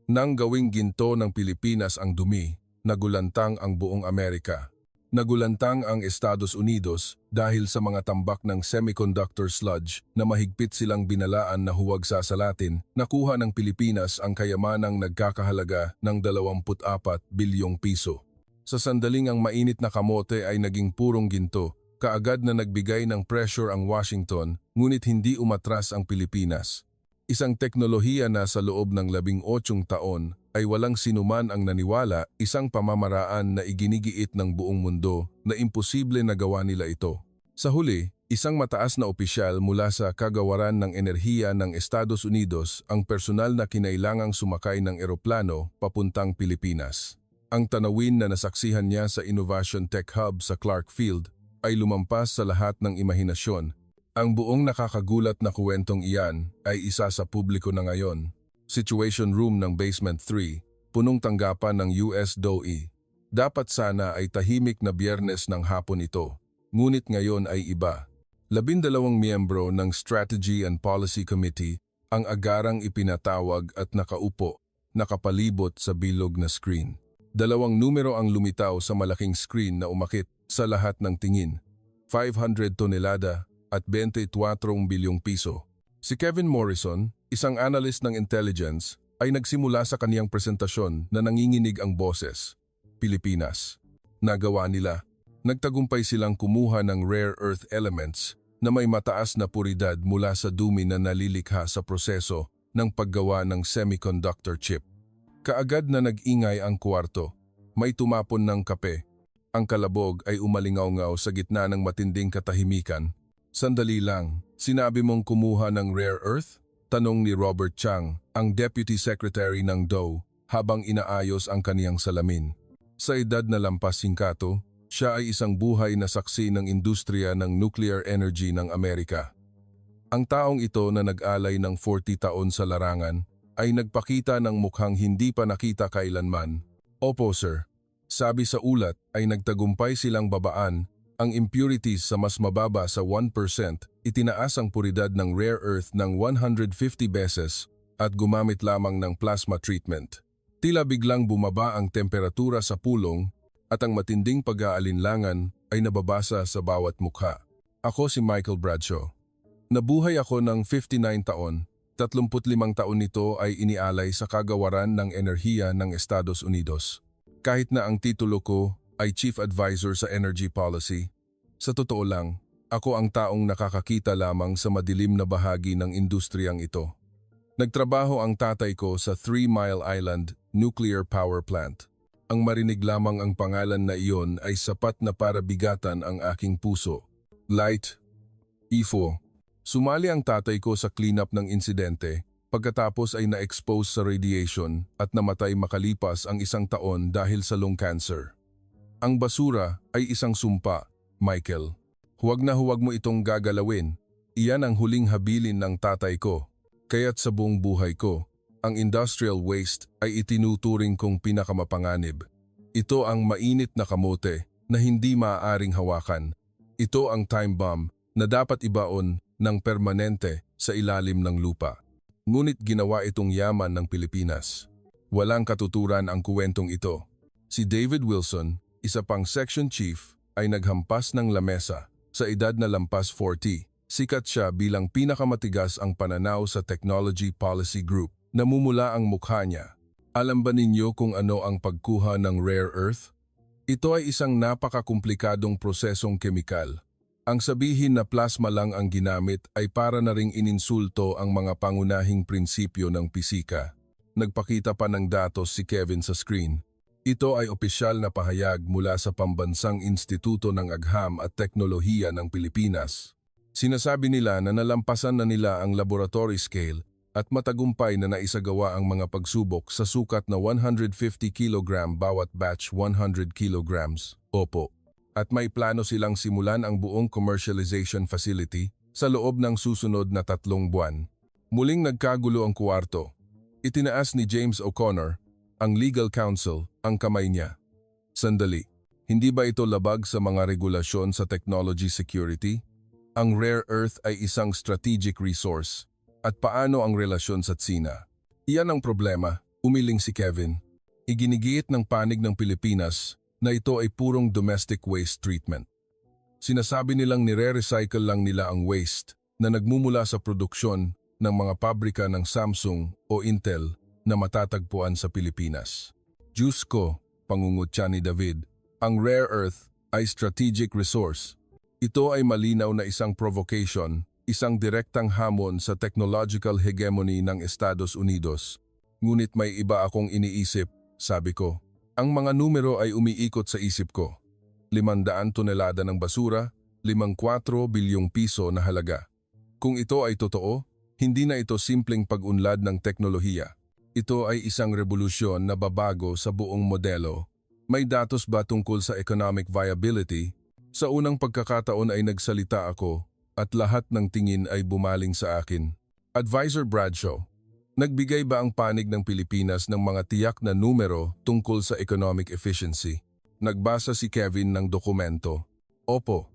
Nang gawing ginto ng Pilipinas ang dumi, nagulantang ang buong Amerika. Nagulantang ang Estados Unidos dahil sa mga tambak ng semiconductor sludge na mahigpit silang binalaan na huwag sasalatin, nakuha ng Pilipinas ang kayamanang nagkakahalaga ng 24 bilyong piso. Sa sandaling ang mainit na kamote ay naging purong ginto, kaagad na nagbigay ng pressure ang Washington, ngunit hindi umatras ang Pilipinas. Isang teknolohiya na sa loob ng 18 taon ay walang sinuman ang naniwala, isang pamamaraan na iginigiit ng buong mundo na imposible na gawa nila ito. Sa huli, isang mataas na opisyal mula sa kagawaran ng enerhiya ng Estados Unidos ang personal na kinailangang sumakay ng eroplano papuntang Pilipinas. Ang tanawin na nasaksihan niya sa Innovation Tech Hub sa Clark Field ay lumampas sa lahat ng imahinasyon. Ang buong nakakagulat na kwentong iyan ay isa sa publiko na ngayon. Situation Room ng Basement 3, punong tanggapan ng US DOE. Dapat sana ay tahimik na Biyernes ng hapon ito, ngunit ngayon ay iba. 12 miyembro ng Strategy and Policy Committee ang agarang ipinatawag at nakaupo, nakapalibot sa bilog na screen. 2 numero ang lumitaw sa malaking screen na umakit sa lahat ng tingin. 500 tonelada at 24 bilyong piso. Si Kevin Morrison, isang analyst ng intelligence, ay nagsimula sa kaniyang presentasyon na nanginginig ang boses. Pilipinas. Nagawa nila. Nagtagumpay silang kumuha ng rare earth elements na may mataas na puridad mula sa dumi na nalilikha sa proseso ng paggawa ng semiconductor chip. Kaagad na nag-ingay ang kwarto. May tumapon ng kape. Ang kalabog ay umalingaw-ngaw sa gitna ng matinding katahimikan. Sandali lang, sinabi mong kumuha ng rare earth? Tanong ni Robert Chang, ang Deputy Secretary ng DOE, habang inaayos ang kaniyang salamin. Sa edad na lampas 50, siya ay isang buhay na saksi ng industriya ng nuclear energy ng Amerika. Ang taong ito na nag-alay ng 40 taon sa larangan ay nagpakita ng mukhang hindi pa nakita kailanman. Opo sir, sabi sa ulat ay nagtagumpay silang babaan ang impurities sa mas mababa sa 1%, itinaas ang puridad ng rare earth ng 150 beses at gumamit lamang ng plasma treatment. Tila biglang bumaba ang temperatura sa pulong at ang matinding pag-aalinlangan ay nababasa sa bawat mukha. Ako si Michael Bradshaw. Nabuhay ako ng 59 taon, 35 taon nito ay inialay sa kagawaran ng enerhiya ng Estados Unidos. Kahit na ang titulo ko ay Chief Advisor sa Energy Policy, sa totoo lang, ako ang taong nakakakita lamang sa madilim na bahagi ng industriyang ito. Nagtrabaho ang tatay ko sa 3 Mile Island Nuclear Power Plant. Ang marinig lamang ang pangalan na iyon ay sapat na para bigatan ang aking puso. Light, IFO. Sumali ang tatay ko sa cleanup ng insidente, pagkatapos ay na-expose sa radiation at namatay makalipas ang 1 taon dahil sa lung cancer. Ang basura ay isang sumpa, Michael. Huwag na huwag mo itong gagalawin. Iyan ang huling habilin ng tatay ko. Kaya't sa buong buhay ko, ang industrial waste ay itinuturing kong pinakamapanganib. Ito ang mainit na kamote na hindi maaaring hawakan. Ito ang time bomb na dapat ibaon ng permanente sa ilalim ng lupa. Ngunit ginawa itong yaman ng Pilipinas. Walang katuturan ang kuwentong ito. Si David Wilson, isa pang section chief, ay naghampas ng lamesa. Sa edad na lampas 40, sikat siya bilang pinakamatigas ang pananaw sa Technology Policy Group. Namumula ang mukha niya. Alam ba ninyo kung ano ang pagkuha ng rare earth? Ito ay isang napakakomplikadong prosesong kemikal. Ang sabihin na plasma lang ang ginamit ay para na ring ininsulto ang mga pangunahing prinsipyo ng pisika. Nagpakita pa ng datos si Kevin sa screen. Ito ay opisyal na pahayag mula sa Pambansang Instituto ng Agham at Teknolohiya ng Pilipinas. Sinasabi nila na nalampasan na nila ang laboratory scale at matagumpay na naisagawa ang mga pagsubok sa sukat na 150 kg bawat batch 100 kg. Opo. At may plano silang simulan ang buong commercialization facility sa loob ng susunod na 3 buwan. Muling nagkagulo ang kwarto. Itinaas ni James O'Connor, ang legal counsel, ang kamay niya. Sandali, hindi ba ito labag sa mga regulasyon sa technology security? Ang rare earth ay isang strategic resource. At paano ang relasyon sa Tsina? Iyan ang problema. Umiling si Kevin. Iginigiit ng panig ng Pilipinas na ito ay purong domestic waste treatment. Sinasabi nilang nire-recycle lang nila ang waste na nagmumula sa produksyon ng mga pabrika ng Samsung o Intel na matatagpuan sa Pilipinas. Diyos ko, pangungutya ni David, ang rare earth ay strategic resource. Ito ay malinaw na isang provocation, isang direktang hamon sa technological hegemony ng Estados Unidos. Ngunit may iba akong iniisip, sabi ko. Ang mga numero ay umiikot sa isip ko. 500 tonelada ng basura, 54 bilyong piso na halaga. Kung ito ay totoo, hindi na ito simpleng pag-unlad ng teknolohiya. Ito ay isang revolusyon na babago sa buong modelo. May datos ba tungkol sa economic viability? Sa unang pagkakataon ay nagsalita ako at lahat ng tingin ay bumaling sa akin. Advisor Bradshaw, nagbigay ba ang panig ng Pilipinas ng mga tiyak na numero tungkol sa economic efficiency? Nagbasa si Kevin ng dokumento. Opo.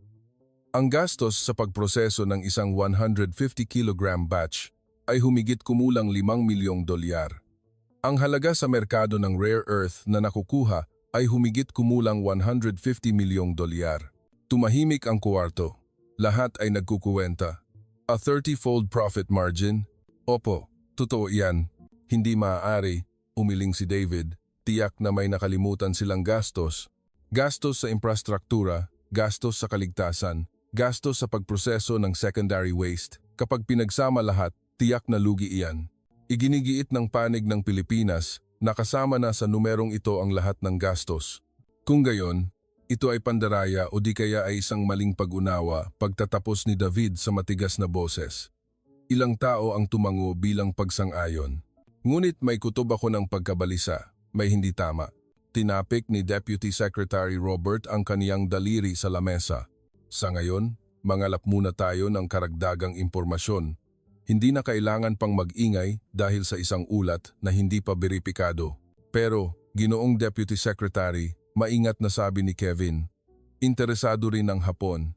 Ang gastos sa pagproseso ng isang 150 kilogram batch ay humigit kumulang 5 milyong dolyar. Ang halaga sa merkado ng rare earth na nakukuha ay humigit kumulang 150 milyong dolyar. Tumahimik ang kuwarto. Lahat ay nagkukuwenta. A 30-fold profit margin? Opo, totoo yan. Hindi maaari, umiling si David. Tiyak na may nakalimutan silang gastos. Gastos sa infrastruktura, gastos sa kaligtasan, gastos sa pagproseso ng secondary waste. Kapag pinagsama lahat, tiyak na lugi iyan. Iginigiit ng panig ng Pilipinas na kasama na sa numerong ito ang lahat ng gastos. Kung gayon, ito ay pandaraya o di kaya ay isang maling pag-unawa pagtatapos ni David sa matigas na boses. Ilang tao ang tumango bilang pagsang-ayon. Ngunit may kutob ako ng pagkabalisa, may hindi tama. Tinapik ni Deputy Secretary Robert ang kaniyang daliri sa lamesa. Sa ngayon, mangalap muna tayo ng karagdagang impormasyon. Hindi na kailangan pang mag-ingay dahil sa isang ulat na hindi pa beripikado. Pero, Ginoong Deputy Secretary, maingat na sabi ni Kevin. Interesado rin ang Hapon.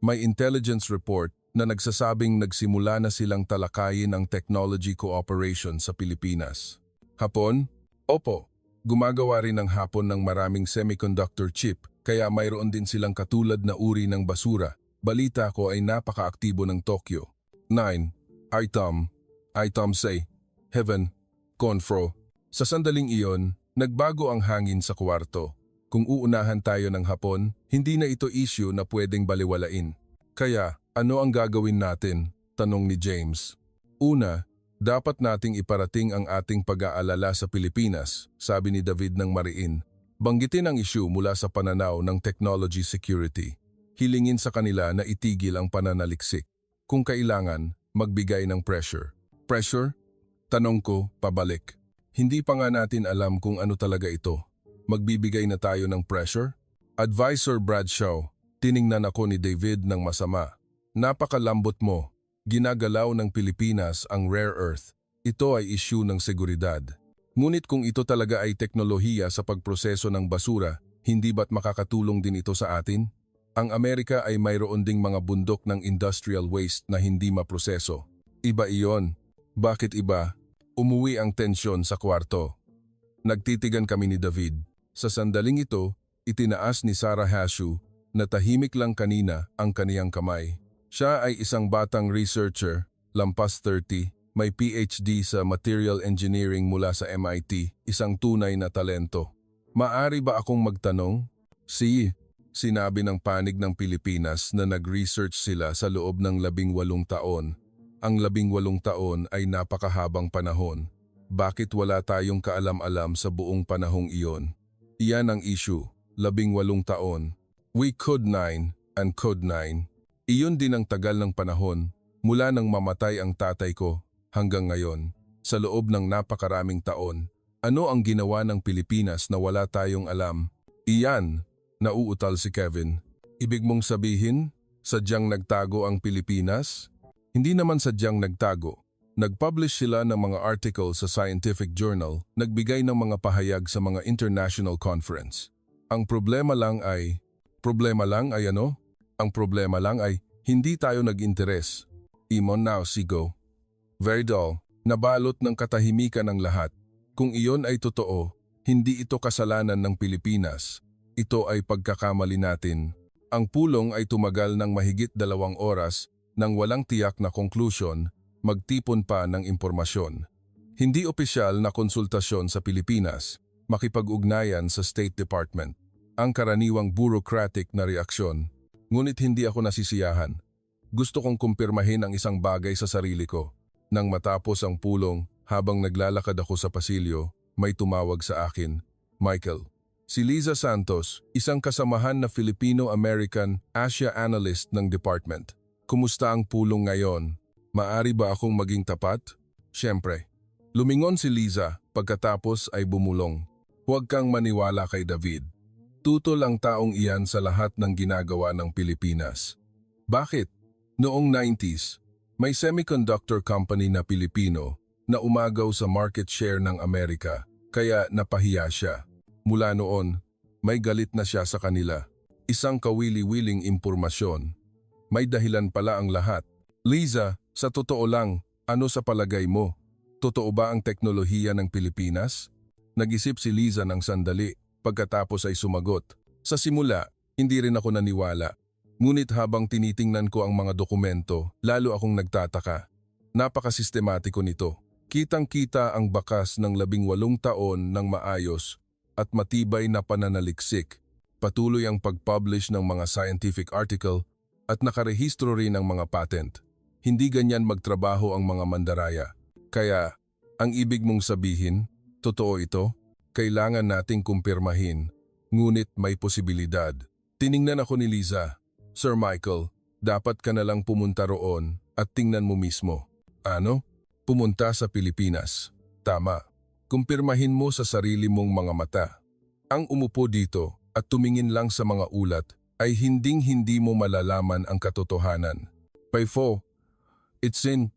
May intelligence report na nagsasabing nagsimula na silang talakayin ang technology cooperation sa Pilipinas. Hapon? Opo. Gumagawa rin ang Hapon ng maraming semiconductor chip kaya mayroon din silang katulad na uri ng basura. Balita ko ay napaka-aktibo ng Tokyo. 9. Item say, Heaven, Confro. Sa sandaling iyon, nagbago ang hangin sa kwarto. Kung uunahan tayo ng Hapon, hindi na ito issue na pwedeng baliwalain. Kaya, ano ang gagawin natin? Tanong ni James. Una, dapat nating iparating ang ating pag-aalala sa Pilipinas, sabi ni David ng Mariin. Banggitin ang issue mula sa pananaw ng technology security. Hilingin sa kanila na itigil ang pananaliksik. Kung kailangan, magbigay ng pressure. Pressure? Tanong ko, pabalik. Hindi pa nga natin alam kung ano talaga ito. Magbibigay na tayo ng pressure? Advisor Bradshaw, tiningnan ako ni David ng masama. Napakalambot mo. Ginagalaw ng Pilipinas ang rare earth. Ito ay issue ng seguridad. Ngunit kung ito talaga ay teknolohiya sa pagproseso ng basura, hindi ba't makakatulong din ito sa atin? Ang Amerika ay mayroon ding mga bundok ng industrial waste na hindi maproseso. Iba iyon. Bakit iba? Umuwi ang tensyon sa kwarto. Nagtitigan kami ni David. Sa sandaling ito, itinaas ni Sarah Hashu na tahimik lang kanina ang kaniyang kamay. Siya ay isang batang researcher, lampas 30, may PhD sa Material Engineering mula sa MIT, isang tunay na talento. Maari ba akong magtanong? Sinabi ng panig ng Pilipinas na nag-research sila sa loob ng 18 taon. Ang 18 taon ay napakahabang panahon. Bakit wala tayong kaalam-alam sa buong panahong iyon? Iyan ang issue, 18 taon. We could 9 and could 9. Iyon din ang tagal ng panahon mula nang mamatay ang tatay ko hanggang ngayon. Sa loob ng napakaraming taon, ano ang ginawa ng Pilipinas na wala tayong alam? Iyan, nauutal si Kevin. Ibig mong sabihin, sadyang nagtago ang Pilipinas? Hindi naman sadyang nagtago. Nag-publish sila ng mga article sa scientific journal, nagbigay ng mga pahayag sa mga international conference. Ang problema lang ay ano? Ang problema lang ay hindi tayo nag-interes. Imon now, sigo. Very dull, nabalot ng katahimikan ng lahat. Kung iyon ay totoo, hindi ito kasalanan ng Pilipinas. Ito ay pagkakamali natin. Ang pulong ay tumagal ng mahigit 2 oras nang walang tiyak na conclusion, magtipon pa ng impormasyon. Hindi opisyal na konsultasyon sa Pilipinas, makipag-ugnayan sa State Department. Ang karaniwang bureaucratic na reaksyon. Ngunit hindi ako nasisiyahan. Gusto kong kumpirmahin ang isang bagay sa sarili ko. Nang matapos ang pulong, habang naglalakad ako sa pasilyo, may tumawag sa akin, Michael. Si Liza Santos, isang kasamahan na Filipino-American Asia Analyst ng department. Kumusta ang pulong ngayon? Maari ba akong maging tapat? Siyempre. Lumingon si Liza, pagkatapos ay bumulong. Huwag kang maniwala kay David. Tutol ang taong iyan sa lahat ng ginagawa ng Pilipinas. Bakit? Noong 90s, may semiconductor company na Pilipino na umagaw sa market share ng Amerika, kaya napahiya siya. Mula noon, may galit na siya sa kanila. Isang kawili-wiling impormasyon. May dahilan pala ang lahat. Liza, sa totoo lang, ano sa palagay mo? Totoo ba ang teknolohiya ng Pilipinas? Nag-isip si Liza ng sandali, pagkatapos ay sumagot. Sa simula, hindi rin ako naniwala. Ngunit habang tinitingnan ko ang mga dokumento, lalo akong nagtataka. Napakasistematiko nito. Kitang-kita ang bakas ng 18 taon ng maayos at matibay na pananaliksik, patuloy ang pag-publish ng mga scientific article at nakarehistro rin ng mga patent. Hindi ganyan magtrabaho ang mga mandaraya. Kaya, ang ibig mong sabihin, totoo ito? Kailangan nating kumpirmahin, ngunit may posibilidad. Tiningnan ako ni Liza, Sir Michael, dapat ka na lang pumunta roon at tingnan mo mismo. Ano? Pumunta sa Pilipinas. Tama. Kumpirmahin mo sa sarili mong mga mata. Ang umupo dito at tumingin lang sa mga ulat ay hinding-hindi mo malalaman ang katotohanan. Paifo, it's in.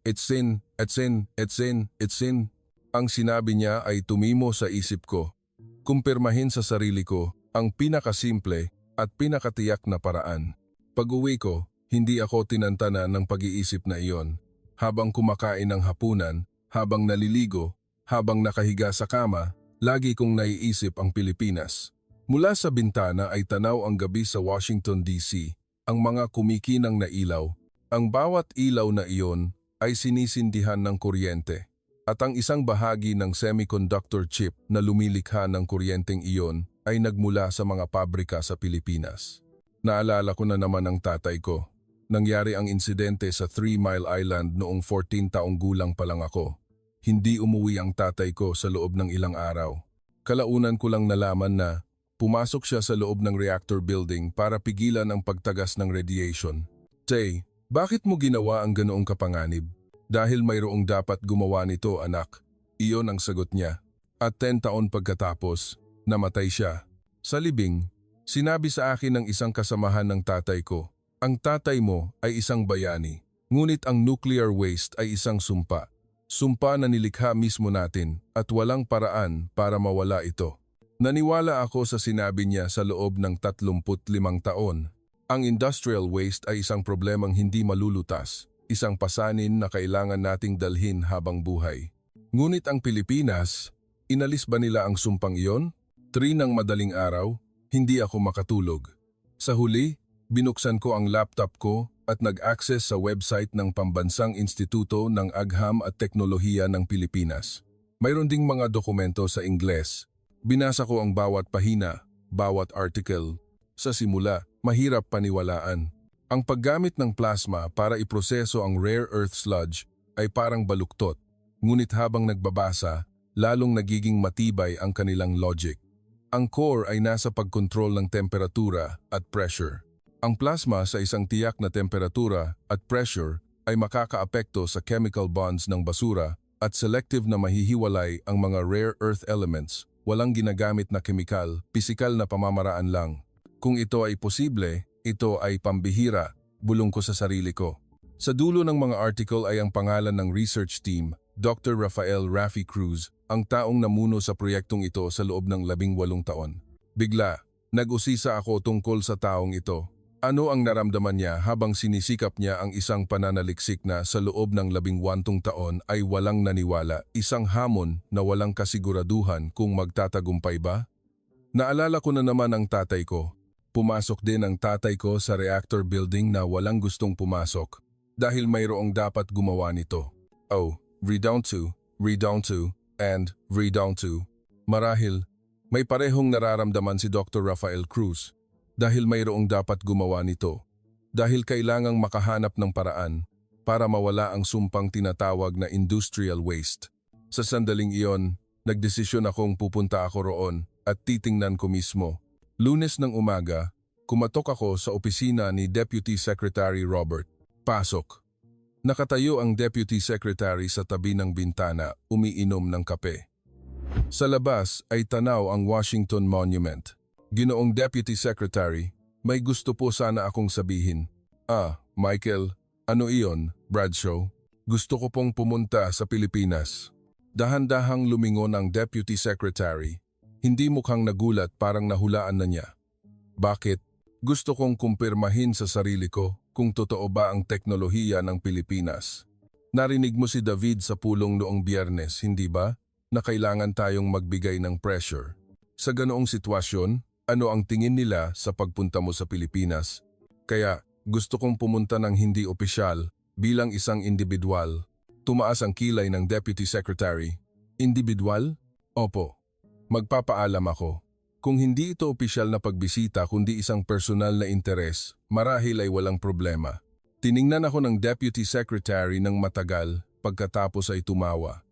Ang sinabi niya ay tumimo sa isip ko. Kumpirmahin sa sarili ko ang pinakasimple at pinakatiyak na paraan. Pag-uwi ko, hindi ako tinantana ng pag-iisip na iyon. Habang kumakain ng hapunan, habang naliligo, habang nakahiga sa kama, lagi kong naiisip ang Pilipinas. Mula sa bintana ay tanaw ang gabi sa Washington, D.C., ang mga kumikinang na ilaw. Ang bawat ilaw na iyon ay sinisindihan ng kuryente. At ang isang bahagi ng semiconductor chip na lumilikha ng kuryenteng iyon ay nagmula sa mga pabrika sa Pilipinas. Naalala ko na naman ang tatay ko. Nangyari ang insidente sa 3 Mile Island noong 14 taong gulang pa lang ako. Hindi umuwi ang tatay ko sa loob ng ilang araw. Kalaunan ko lang nalaman na pumasok siya sa loob ng reactor building para pigilan ang pagtagas ng radiation. Tay, bakit mo ginawa ang ganoong kapanganib? Dahil mayroong dapat gumawa nito, anak. Iyon ang sagot niya. At 10 taon pagkatapos, namatay siya. Sa libing, sinabi sa akin ng isang kasamahan ng tatay ko, ang tatay mo ay isang bayani, ngunit ang nuclear waste ay isang sumpa. Sumpa na nilikha mismo natin at walang paraan para mawala ito. Naniwala ako sa sinabi niya sa loob ng 35 taon. Ang industrial waste ay isang problemang hindi malulutas, isang pasanin na kailangan nating dalhin habang buhay. Ngunit ang Pilipinas, inalis ba nila ang sumpang iyon? 3 ng madaling araw, hindi ako makatulog. Sa huli, binuksan ko ang laptop ko at nag-access sa website ng Pambansang Instituto ng Agham at Teknolohiya ng Pilipinas. Mayroon ding mga dokumento sa Ingles. Binasa ko ang bawat pahina, bawat article. Sa simula, mahirap paniwalaan. Ang paggamit ng plasma para iproseso ang rare earth sludge ay parang baluktot. Ngunit habang nagbabasa, lalong nagiging matibay ang kanilang logic. Ang core ay nasa pagkontrol ng temperatura at pressure. Ang plasma sa isang tiyak na temperatura at pressure ay makakaapekto sa chemical bonds ng basura at selective na mahihiwalay ang mga rare earth elements, walang ginagamit na kemikal, pisikal na pamamaraan lang. Kung ito ay posible, ito ay pambihira, bulong ko sa sarili ko. Sa dulo ng mga article ay ang pangalan ng research team, Dr. Rafael Rafi Cruz, ang taong namuno sa proyektong ito sa loob ng 18 taon. Bigla, nag-usisa ako tungkol sa taong ito. Ano ang naramdaman niya habang sinisikap niya ang isang pananaliksik na sa loob ng 18 taon ay walang naniwala, isang hamon na walang kasiguraduhan kung magtatagumpay ba? Naalala ko na naman ang tatay ko. Pumasok din ang tatay ko sa reactor building na walang gustong pumasok dahil mayroong dapat gumawa nito. Oh, redown to, and redown to. Marahil, may parehong nararamdaman si Dr. Rafael Cruz dahil mayroong dapat gumawa nito. Dahil kailangang makahanap ng paraan para mawala ang sumpang tinatawag na industrial waste. Sa sandaling iyon, nagdesisyon akong pupunta ako roon at titingnan ko mismo. Lunes ng umaga, kumatok ako sa opisina ni Deputy Secretary Robert. Pasok. Nakatayo ang Deputy Secretary sa tabi ng bintana, umiinom ng kape. Sa labas ay tanaw ang Washington Monument. Ginoong Deputy Secretary, may gusto po sana akong sabihin. Michael, ano iyon, Bradshaw? Gusto ko pong pumunta sa Pilipinas. Dahan-dahang lumingon ang Deputy Secretary. Hindi mukhang nagulat, parang nahulaan na niya. Bakit? Gusto kong kumpirmahin sa sarili ko kung totoo ba ang teknolohiya ng Pilipinas. Narinig mo si David sa pulong noong Biyernes, hindi ba? Na kailangan tayong magbigay ng pressure. Sa ganoong sitwasyon, ano ang tingin nila sa pagpunta mo sa Pilipinas? Kaya gusto kong pumunta ng hindi opisyal bilang isang individual. Tumaas ang kilay ng Deputy Secretary. Individual? Opo. Magpapaalam ako. Kung hindi ito opisyal na pagbisita kundi isang personal na interes, marahil ay walang problema. Tiningnan ako ng Deputy Secretary ng matagal pagkatapos ay tumawa.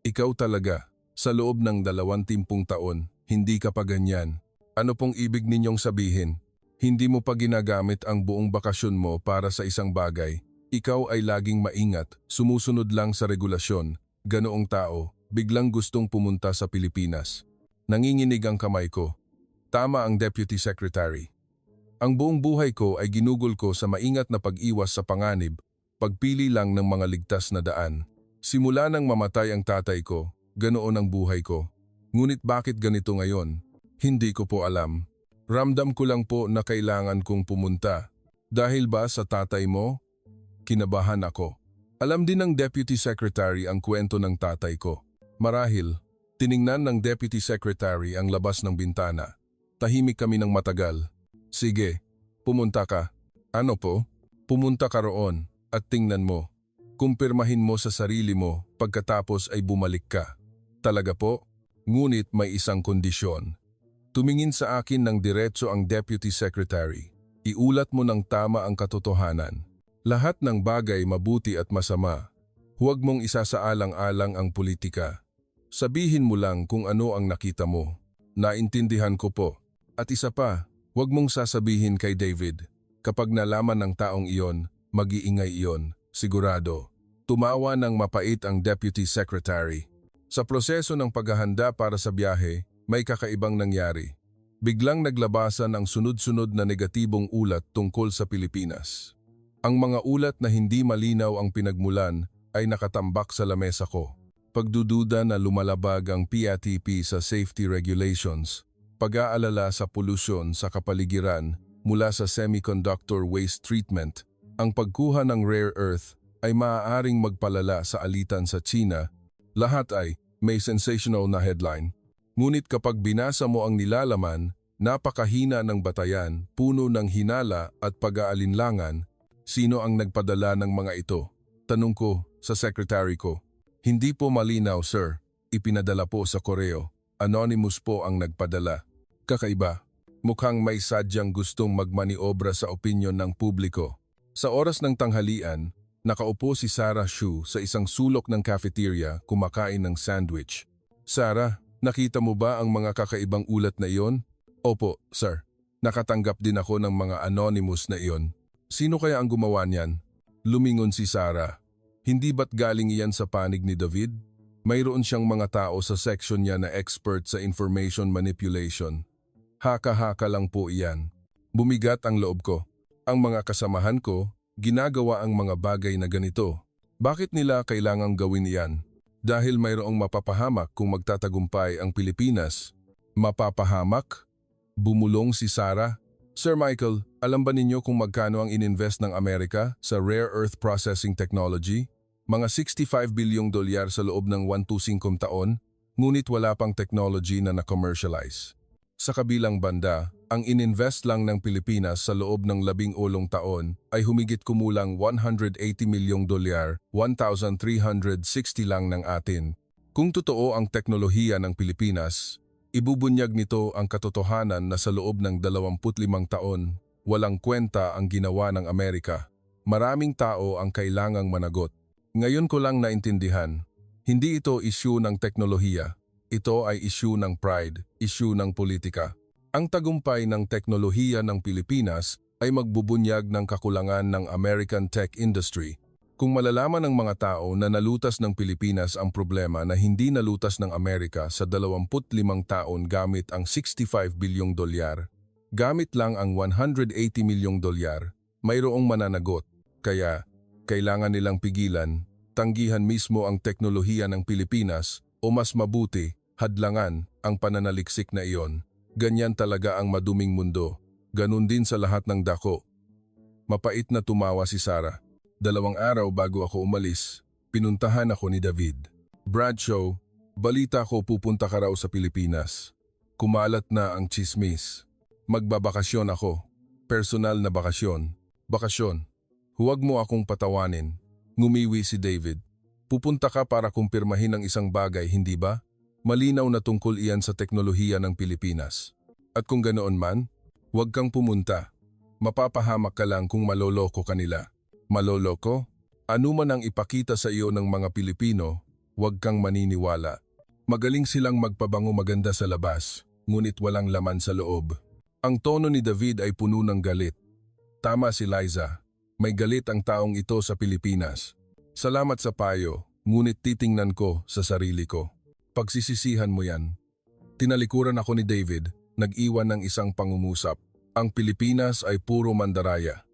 Ikaw talaga, sa loob ng 20 taon, hindi ka pa ganyan. Ano pong ibig ninyong sabihin? Hindi mo pa ginagamit ang buong bakasyon mo para sa isang bagay. Ikaw ay laging maingat, sumusunod lang sa regulasyon. Ganoong tao, biglang gustong pumunta sa Pilipinas. Nanginginig ang kamay ko. Tama ang Deputy Secretary. Ang buong buhay ko ay ginugol ko sa maingat na pag-iwas sa panganib, pagpili lang ng mga ligtas na daan. Simula nang mamatay ang tatay ko, ganoon ang buhay ko. Ngunit bakit ganito ngayon? Hindi ko po alam. Ramdam ko lang po na kailangan kong pumunta. Dahil ba sa tatay mo? Kinabahan ako. Alam din ng Deputy Secretary ang kwento ng tatay ko. Marahil, tiningnan ng Deputy Secretary ang labas ng bintana. Tahimik kami ng matagal. Sige, pumunta ka. Ano po? Pumunta ka roon at tingnan mo. Kumpirmahin mo sa sarili mo pagkatapos ay bumalik ka. Talaga po? Ngunit may isang kondisyon. Tumingin sa akin ng diretso ang Deputy Secretary. Iulat mo ng tama ang katotohanan. Lahat ng bagay mabuti at masama. Huwag mong isasaalang-alang ang politika. Sabihin mo lang kung ano ang nakita mo. Naintindihan ko po. At isa pa, huwag mong sasabihin kay David. Kapag nalaman ng taong iyon, mag-iingay iyon, sigurado. Tumawa ng mapait ang Deputy Secretary. Sa proseso ng paghahanda para sa biyahe, may kakaibang nangyari. Biglang naglabasan ang sunod-sunod na negatibong ulat tungkol sa Pilipinas. Ang mga ulat na hindi malinaw ang pinagmulan ay nakatambak sa lamesa ko. Pagdududa na lumalabag ang PATP sa safety regulations, pag-aalala sa polusyon sa kapaligiran mula sa semiconductor waste treatment, ang pagkuha ng rare earth ay maaaring magpalala sa alitan sa China, lahat ay may sensational na headline. Ngunit kapag binasa mo ang nilalaman, napakahina ng batayan, puno ng hinala at pag-aalinlangan. Sino ang nagpadala ng mga ito? Tanong ko sa secretary ko. Hindi po malinaw, sir. Ipinadala po sa koreo. Anonymous po ang nagpadala. Kakaiba. Mukhang may sadyang gustong magmaniobra sa opinyon ng publiko. Sa oras ng tanghalian, nakaupo si Sarah Shu sa isang sulok ng cafeteria kumakain ng sandwich. Sarah, nakita mo ba ang mga kakaibang ulat na iyon? Opo, sir. Nakatanggap din ako ng mga anonymous na iyon. Sino kaya ang gumawa niyan? Lumingon si Sarah. Hindi ba't galing iyan sa panig ni David? Mayroon siyang mga tao sa section niya na expert sa information manipulation. Haka-haka lang po iyan. Bumigat ang loob ko. Ang mga kasamahan ko, ginagawa ang mga bagay na ganito. Bakit nila kailangang gawin iyan? Dahil mayroong mapapahamak kung magtatagumpay ang Pilipinas. Mapapahamak? Bumulong si Sarah. Sir Michael, Alam ba ninyo kung magkano ang ininvest ng Amerika sa rare earth processing technology? Mga $65 bilyong sa loob ng 125 taon, ngunit wala pang technology na na-commercialize. Sa kabilang banda, ang ininvest lang ng Pilipinas sa loob ng 18 taon ay humigit kumulang $180 milyong, 1,360 lang ng atin. Kung totoo ang teknolohiya ng Pilipinas, ibubunyag nito ang katotohanan na sa loob ng 25 taon, walang kwenta ang ginawa ng Amerika. Maraming tao ang kailangang managot. Ngayon ko lang naintindihan, hindi ito issue ng teknolohiya. Ito ay issue ng pride, issue ng politika. Ang tagumpay ng teknolohiya ng Pilipinas ay magbubunyag ng kakulangan ng American tech industry. Kung malalaman ng mga tao na nalutas ng Pilipinas ang problema na hindi nalutas ng Amerika sa 25 taon gamit ang $65 bilyong, gamit lang ang $180 milyong, mayroong mananagot. Kaya, kailangan nilang pigilan, tanggihan mismo ang teknolohiya ng Pilipinas o mas mabuti, hadlangan ang pananaliksik na iyon. Ganyan talaga ang maduming mundo. Ganun din sa lahat ng dako. Mapait na tumawa si Sarah. 2 araw bago ako umalis, pinuntahan ako ni David. Bradshaw, balita ko pupunta ka raw sa Pilipinas. Kumalat na ang chismis. Magbabakasyon ako. Personal na bakasyon. Bakasyon. Huwag mo akong patawanin. Ngumiwi si David. Pupunta ka para kumpirmahin ang isang bagay, hindi ba? Malinaw na tungkol iyan sa teknolohiya ng Pilipinas. At kung ganoon man, huwag kang pumunta. Mapapahamak ka lang kung maloloko ka nila. Maloloko? Ano man ang ipakita sa iyo ng mga Pilipino, huwag kang maniniwala. Magaling silang magpabango maganda sa labas, ngunit walang laman sa loob. Ang tono ni David ay puno ng galit. Tama si Liza, may galit ang taong ito sa Pilipinas. Salamat sa payo, ngunit titingnan ko sa sarili ko. Pagsisisihan mo yan. Tinalikuran ako ni David, nag-iwan ng isang pangungusap. Ang Pilipinas ay puro mandaraya.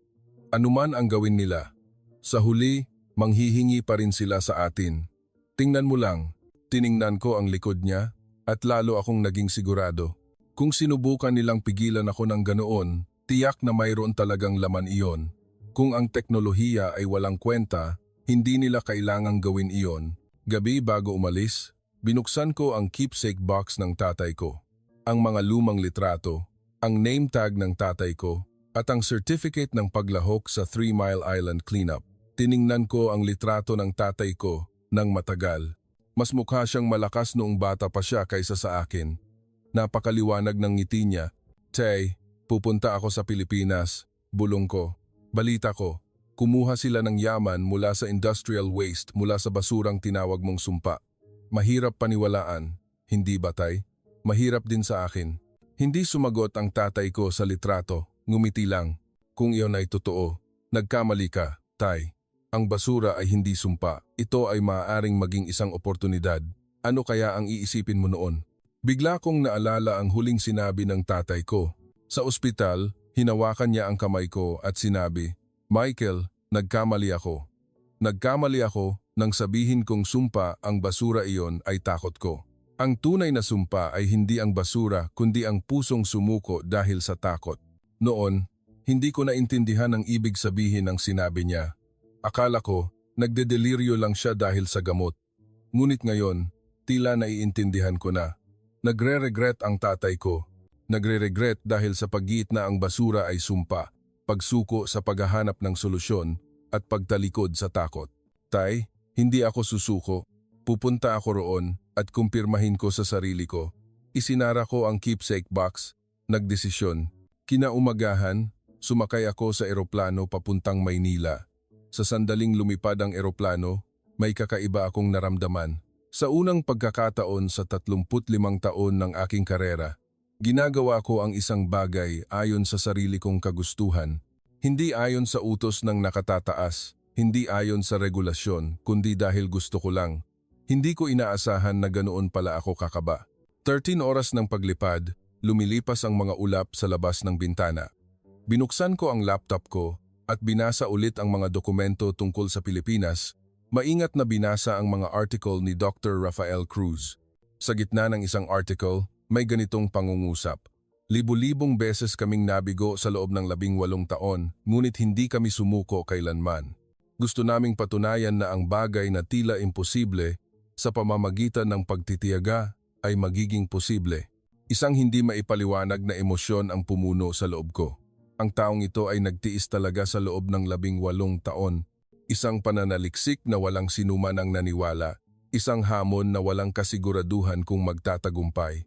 Anuman ang gawin nila, sa huli, manghihingi pa rin sila sa atin. Tingnan mo lang, tiningnan ko ang likod niya at lalo akong naging sigurado. Kung sinubukan nilang pigilan ako ng ganoon, tiyak na mayroon talagang laman iyon. Kung ang teknolohiya ay walang kwenta, hindi nila kailangang gawin iyon. Gabi bago umalis, binuksan ko ang keepsake box ng tatay ko. Ang mga lumang litrato, ang name tag ng tatay ko, at ang certificate ng paglahok sa 3 Mile Island cleanup. Tiningnan ko ang litrato ng tatay ko nang matagal. Mas mukha siyang malakas noong bata pa siya kaysa sa akin. Napakaliwanag ng ngiti niya. Tay, pupunta ako sa Pilipinas. Bulong ko. Balita ko, kumuha sila ng yaman mula sa industrial waste mula sa basurang tinawag mong sumpa. Mahirap paniwalaan, hindi ba tay? Mahirap din sa akin. Hindi sumagot ang tatay ko sa litrato, ngumiti lang. Kung iyon ay totoo, nagkamali ka, tay. Ang basura ay hindi sumpa. Ito ay maaaring maging isang oportunidad. Ano kaya ang iisipin mo noon? Bigla kong naalala ang huling sinabi ng tatay ko. Sa ospital, hinawakan niya ang kamay ko at sinabi, Michael, nagkamali ako. Nagkamali ako nang sabihin kong sumpa ang basura iyon ay takot ko. Ang tunay na sumpa ay hindi ang basura kundi ang pusong sumuko dahil sa takot. Noon, hindi ko naintindihan ang ibig sabihin ng sinabi niya. Akala ko, nagdedeliryo lang siya dahil sa gamot. Ngunit ngayon, tila naiintindihan ko na. Nagre-regret ang tatay ko. Nagre-regret dahil sa paggiitna ang basura ay sumpa, pagsuko sa paghahanap ng solusyon, at pagtalikod sa takot. Tay, hindi ako susuko. Pupunta ako roon at kumpirmahin ko sa sarili ko. Isinara ko ang keepsake box, nagdesisyon. Kinaumagahan, sumakay ako sa eroplano papuntang Maynila. Sa sandaling lumipad ang eroplano, may kakaiba akong naramdaman. Sa unang pagkakataon sa 35 taon ng aking karera, ginagawa ko ang isang bagay ayon sa sarili kong kagustuhan. Hindi ayon sa utos ng nakatataas, hindi ayon sa regulasyon, kundi dahil gusto ko lang. Hindi ko inaasahan na ganoon pala ako kakaba. 13 oras ng paglipad, lumilipas ang mga ulap sa labas ng bintana. Binuksan ko ang laptop ko at binasa ulit ang mga dokumento tungkol sa Pilipinas. Maingat na binasa ang mga article ni Dr. Rafael Cruz. Sa gitna ng isang article, may ganitong pangungusap. Libu-libong beses kaming nabigo sa loob ng 18 taon, ngunit hindi kami sumuko kailanman. Gusto naming patunayan na ang bagay na tila imposible sa pamamagitan ng pagtitiyaga ay magiging posible. Isang hindi maipaliwanag na emosyon ang pumuno sa loob ko. Ang taong ito ay nagtiis talaga sa loob ng 18 taon. Isang pananaliksik na walang sinuman ang naniwala, isang hamon na walang kasiguraduhan kung magtatagumpay.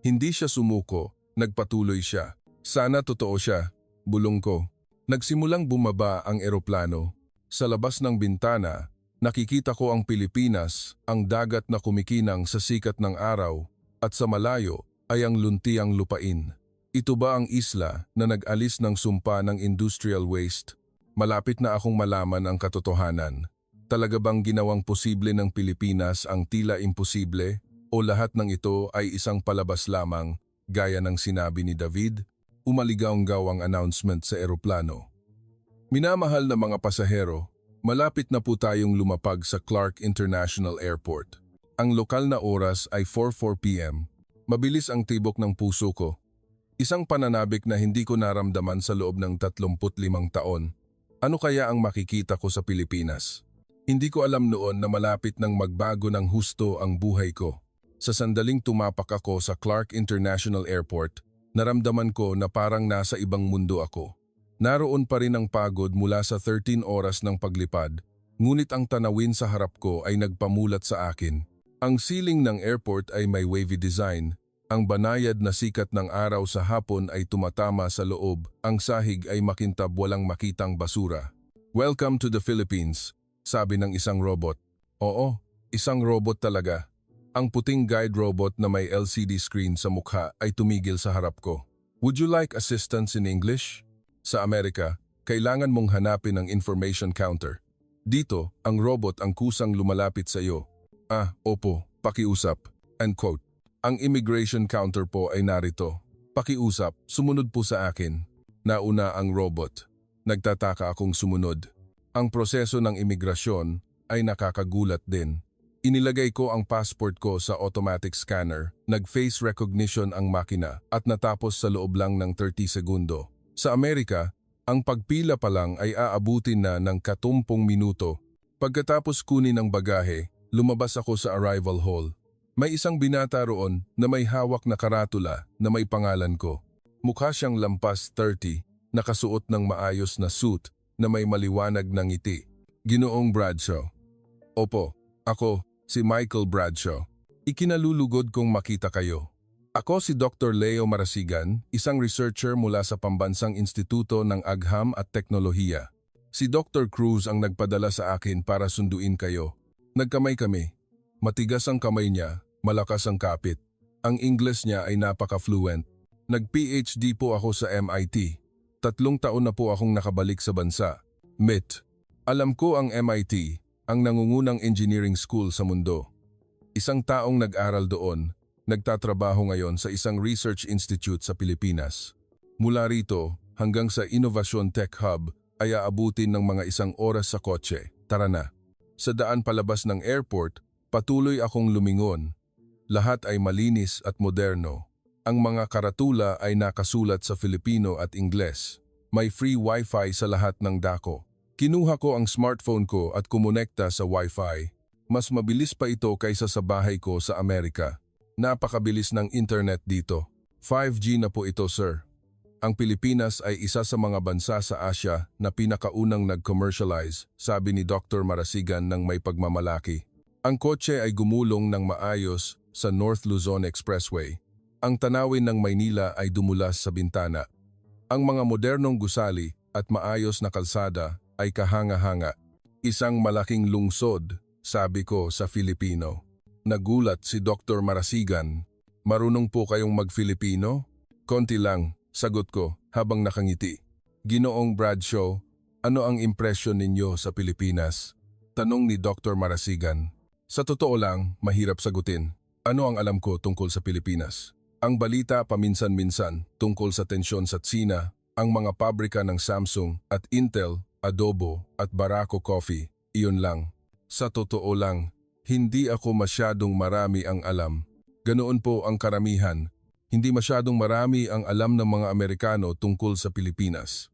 Hindi siya sumuko, nagpatuloy siya. Sana totoo siya, bulong ko. Nagsimulang bumaba ang eroplano. Sa labas ng bintana, nakikita ko ang Pilipinas, ang dagat na kumikinang sa sikat ng araw, at sa malayo ay ang luntiang lupain. Ito ba ang isla na nag-alis ng sumpa ng industrial waste? Malapit na akong malaman ang katotohanan. Talaga bang ginawang posible ng Pilipinas ang tila imposible o lahat ng ito ay isang palabas lamang gaya ng sinabi ni David? Umaligaw-gaw ang announcement sa eroplano. Minamahal na mga pasahero, malapit na po tayong lumapag sa Clark International Airport. Ang lokal na oras ay 4:04 p.m. Mabilis ang tibok ng puso ko. Isang pananabik na hindi ko naramdaman sa loob ng 35 taon. Ano kaya ang makikita ko sa Pilipinas? Hindi ko alam noon na malapit nang magbago ng husto ang buhay ko. Sa sandaling tumapak ako sa Clark International Airport, naramdaman ko na parang nasa ibang mundo ako. Naroon pa rin ang pagod mula sa 13 oras ng paglipad, ngunit ang tanawin sa harap ko ay nagpamulat sa akin. Ang ceiling ng airport ay may wavy design, ang banayad na sikat ng araw sa hapon ay tumatama sa loob, ang sahig ay makintab walang makitang basura. "Welcome to the Philippines," sabi ng isang robot. Oo, isang robot talaga. Ang puting guide robot na may LCD screen sa mukha ay tumigil sa harap ko. "Would you like assistance in English?" Sa Amerika, kailangan mong hanapin ang information counter. Dito, ang robot ang kusang lumalapit sa iyo. Opo, pakiusap. Unquote. Ang immigration counter po ay narito. Pakiusap, sumunod po sa akin. Nauna ang robot. Nagtataka akong sumunod. Ang proseso ng imigrasyon ay nakakagulat din. Inilagay ko ang passport ko sa automatic scanner, nag-face recognition ang makina at natapos sa loob lang ng 30 segundo. Sa Amerika, ang pagpila pa lang ay aabutin na ng 30 minuto. Pagkatapos kunin ang bagahe, lumabas ako sa arrival hall. May isang binata roon na may hawak na karatula na may pangalan ko. Mukha siyang lampas 30, nakasuot ng maayos na suit na may maliwanag na ngiti. "Ginoong Bradshaw." "Opo, ako, si Michael Bradshaw. Ikinalulugod kong makita kayo. Ako si Dr. Leo Marasigan, isang researcher mula sa Pambansang Instituto ng Agham at Teknolohiya. Si Dr. Cruz ang nagpadala sa akin para sunduin kayo. Nagkamay kami. Matigas ang kamay niya, malakas ang kapit. Ang Ingles niya ay napaka-fluent. Nag-PhD po ako sa MIT. 3 taon na po akong nakabalik sa bansa. MIT. Alam ko ang MIT, ang nangungunang engineering school sa mundo. Isang taong nag-aral doon, nagtatrabaho ngayon sa isang research institute sa Pilipinas. Mula rito hanggang sa Innovation Tech Hub ay aabutin ng mga 1 oras sa kotse. Tara na. Sa daan palabas ng airport, patuloy akong lumingon. Lahat ay malinis at moderno. Ang mga karatula ay nakasulat sa Filipino at Ingles. May free wifi sa lahat ng dako. Kinuha ko ang smartphone ko at kumonekta sa wifi. Mas mabilis pa ito kaysa sa bahay ko sa Amerika. Napakabilis ng internet dito. 5G na po ito, sir. Ang Pilipinas ay isa sa mga bansa sa Asia na pinakaunang nag-commercialize, sabi ni Dr. Marasigan ng may pagmamalaki. Ang kotse ay gumulong ng maayos sa North Luzon Expressway. Ang tanawin ng Maynila ay dumulas sa bintana. Ang mga modernong gusali at maayos na kalsada ay kahanga-hanga. Isang malaking lungsod, sabi ko sa Filipino. Nagulat si Dr. Marasigan. "Marunong po kayong mag-Filipino?" "Konti lang," sagot ko habang nakangiti. "Ginoong Bradshaw, ano ang impresyon ninyo sa Pilipinas?" Tanong ni Dr. Marasigan. Sa totoo lang, mahirap sagutin. Ano ang alam ko tungkol sa Pilipinas? Ang balita paminsan-minsan tungkol sa tensyon sa Tsina, ang mga pabrika ng Samsung at Intel, Adobo at Barako Coffee, iyon lang. Sa totoo lang, hindi ako masyadong marami ang alam. Ganoon po ang karamihan. Hindi masyadong marami ang alam ng mga Amerikano tungkol sa Pilipinas.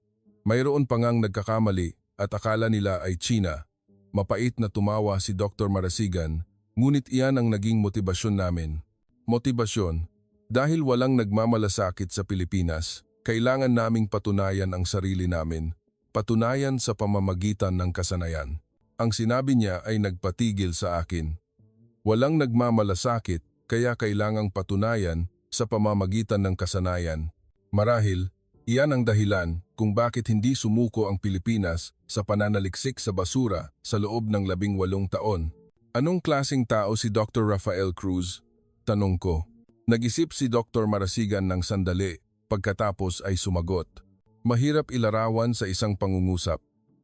Mayroon pa ngang nagkakamali at akala nila ay China. Mapait na tumawa si Dr. Marasigan, ngunit iyan ang naging motibasyon namin. Motibasyon, dahil walang nagmamalasakit sa Pilipinas, kailangan naming patunayan ang sarili namin. Patunayan sa pamamagitan ng kasanayan. Ang sinabi niya ay nagpatigil sa akin. Walang nagmamalasakit, kaya kailangang patunayan sa pamamagitan ng kasanayan. Marahil, iyan ang dahilan kung bakit hindi sumuko ang Pilipinas sa pananaliksik sa basura sa loob ng 18 taon. Anong klaseng tao si Dr. Rafael Cruz? Tanong ko. Nag-isip si Dr. Marasigan ng sandali, pagkatapos ay sumagot. Mahirap ilarawan sa isang pangungusap.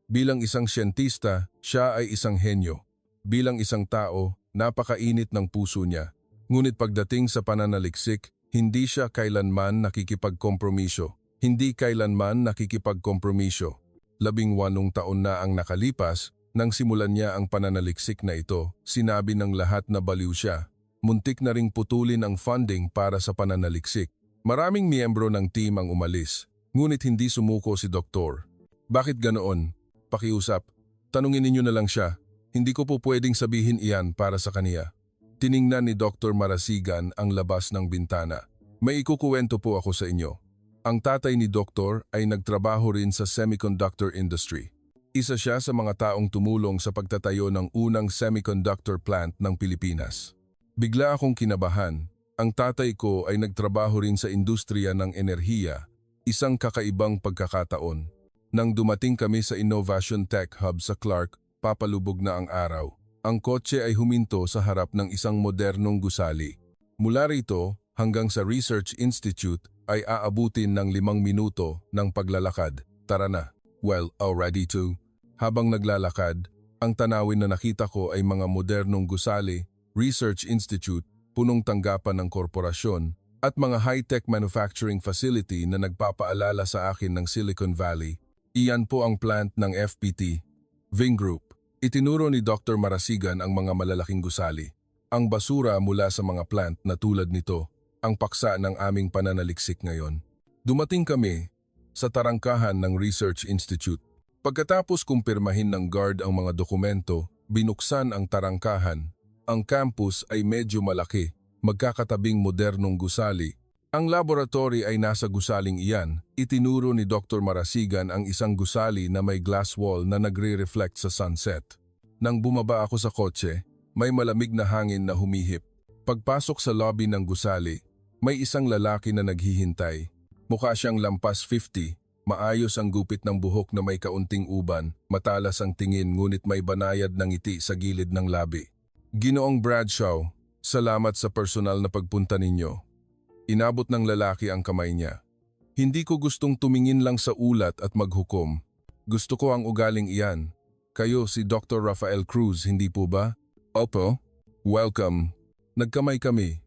Bilang isang siyentista, siya ay isang henyo. Bilang isang tao, napakainit ng puso niya. Ngunit pagdating sa pananaliksik, hindi siya kailanman nakikipagkompromiso. Hindi kailanman nakikipagkompromiso. 18 taon na ang nakalipas, nang simulan niya ang pananaliksik na ito, sinabi ng lahat na baliw siya. Muntik na ring putulin ang funding para sa pananaliksik. Maraming miyembro ng team ang umalis. Ngunit hindi sumuko si Doktor. Bakit ganoon? Pakiusap. Tanungin ninyo na lang siya. Hindi ko po pwedeng sabihin iyan para sa kaniya. Tiningnan ni Dr. Marasigan ang labas ng bintana. May ikukuwento po ako sa inyo. Ang tatay ni Doktor ay nagtrabaho rin sa semiconductor industry. Isa siya sa mga taong tumulong sa pagtatayo ng unang semiconductor plant ng Pilipinas. Bigla akong kinabahan. Ang tatay ko ay nagtrabaho rin sa industriya ng enerhiya. Isang kakaibang pagkakataon. Nang dumating kami sa Innovation Tech Hub sa Clark, papalubog na ang araw. Ang kotse ay huminto sa harap ng isang modernong gusali. Mula rito hanggang sa Research Institute ay aabutin ng 5 minuto ng paglalakad. Tara na. Well, already to. Habang naglalakad, ang tanawin na nakita ko ay mga modernong gusali, Research Institute, punong tanggapan ng korporasyon, at mga high-tech manufacturing facility na nagpapaalala sa akin ng Silicon Valley. Iyan po ang plant ng FPT, Ving Group. Itinuro ni Dr. Marasigan ang mga malalaking gusali. Ang basura mula sa mga plant na tulad nito, ang paksa ng aming pananaliksik ngayon. Dumating kami sa tarangkahan ng Research Institute. Pagkatapos kumpirmahin ng guard ang mga dokumento, binuksan ang tarangkahan. Ang campus ay medyo malaki. Magkakatabing modernong gusali. Ang laboratory ay nasa gusaling iyan. Itinuro ni Dr. Marasigan ang isang gusali na may glass wall na nagre-reflect sa sunset. Nang bumaba ako sa kotse, may malamig na hangin na humihip. Pagpasok sa lobby ng gusali, may isang lalaki na naghihintay. Mukha siyang lampas 50, maayos ang gupit ng buhok na may kaunting uban, matalas ang tingin ngunit may banayad ng ngiti sa gilid ng labi. Ginoong Bradshaw, salamat sa personal na pagpunta ninyo. Inabot ng lalaki ang kamay niya. Hindi ko gustong tumingin lang sa ulat at maghukom. Gusto ko ang ugaling iyan. Kayo si Dr. Rafael Cruz, hindi po ba? Opo. Welcome. Nagkamay kami.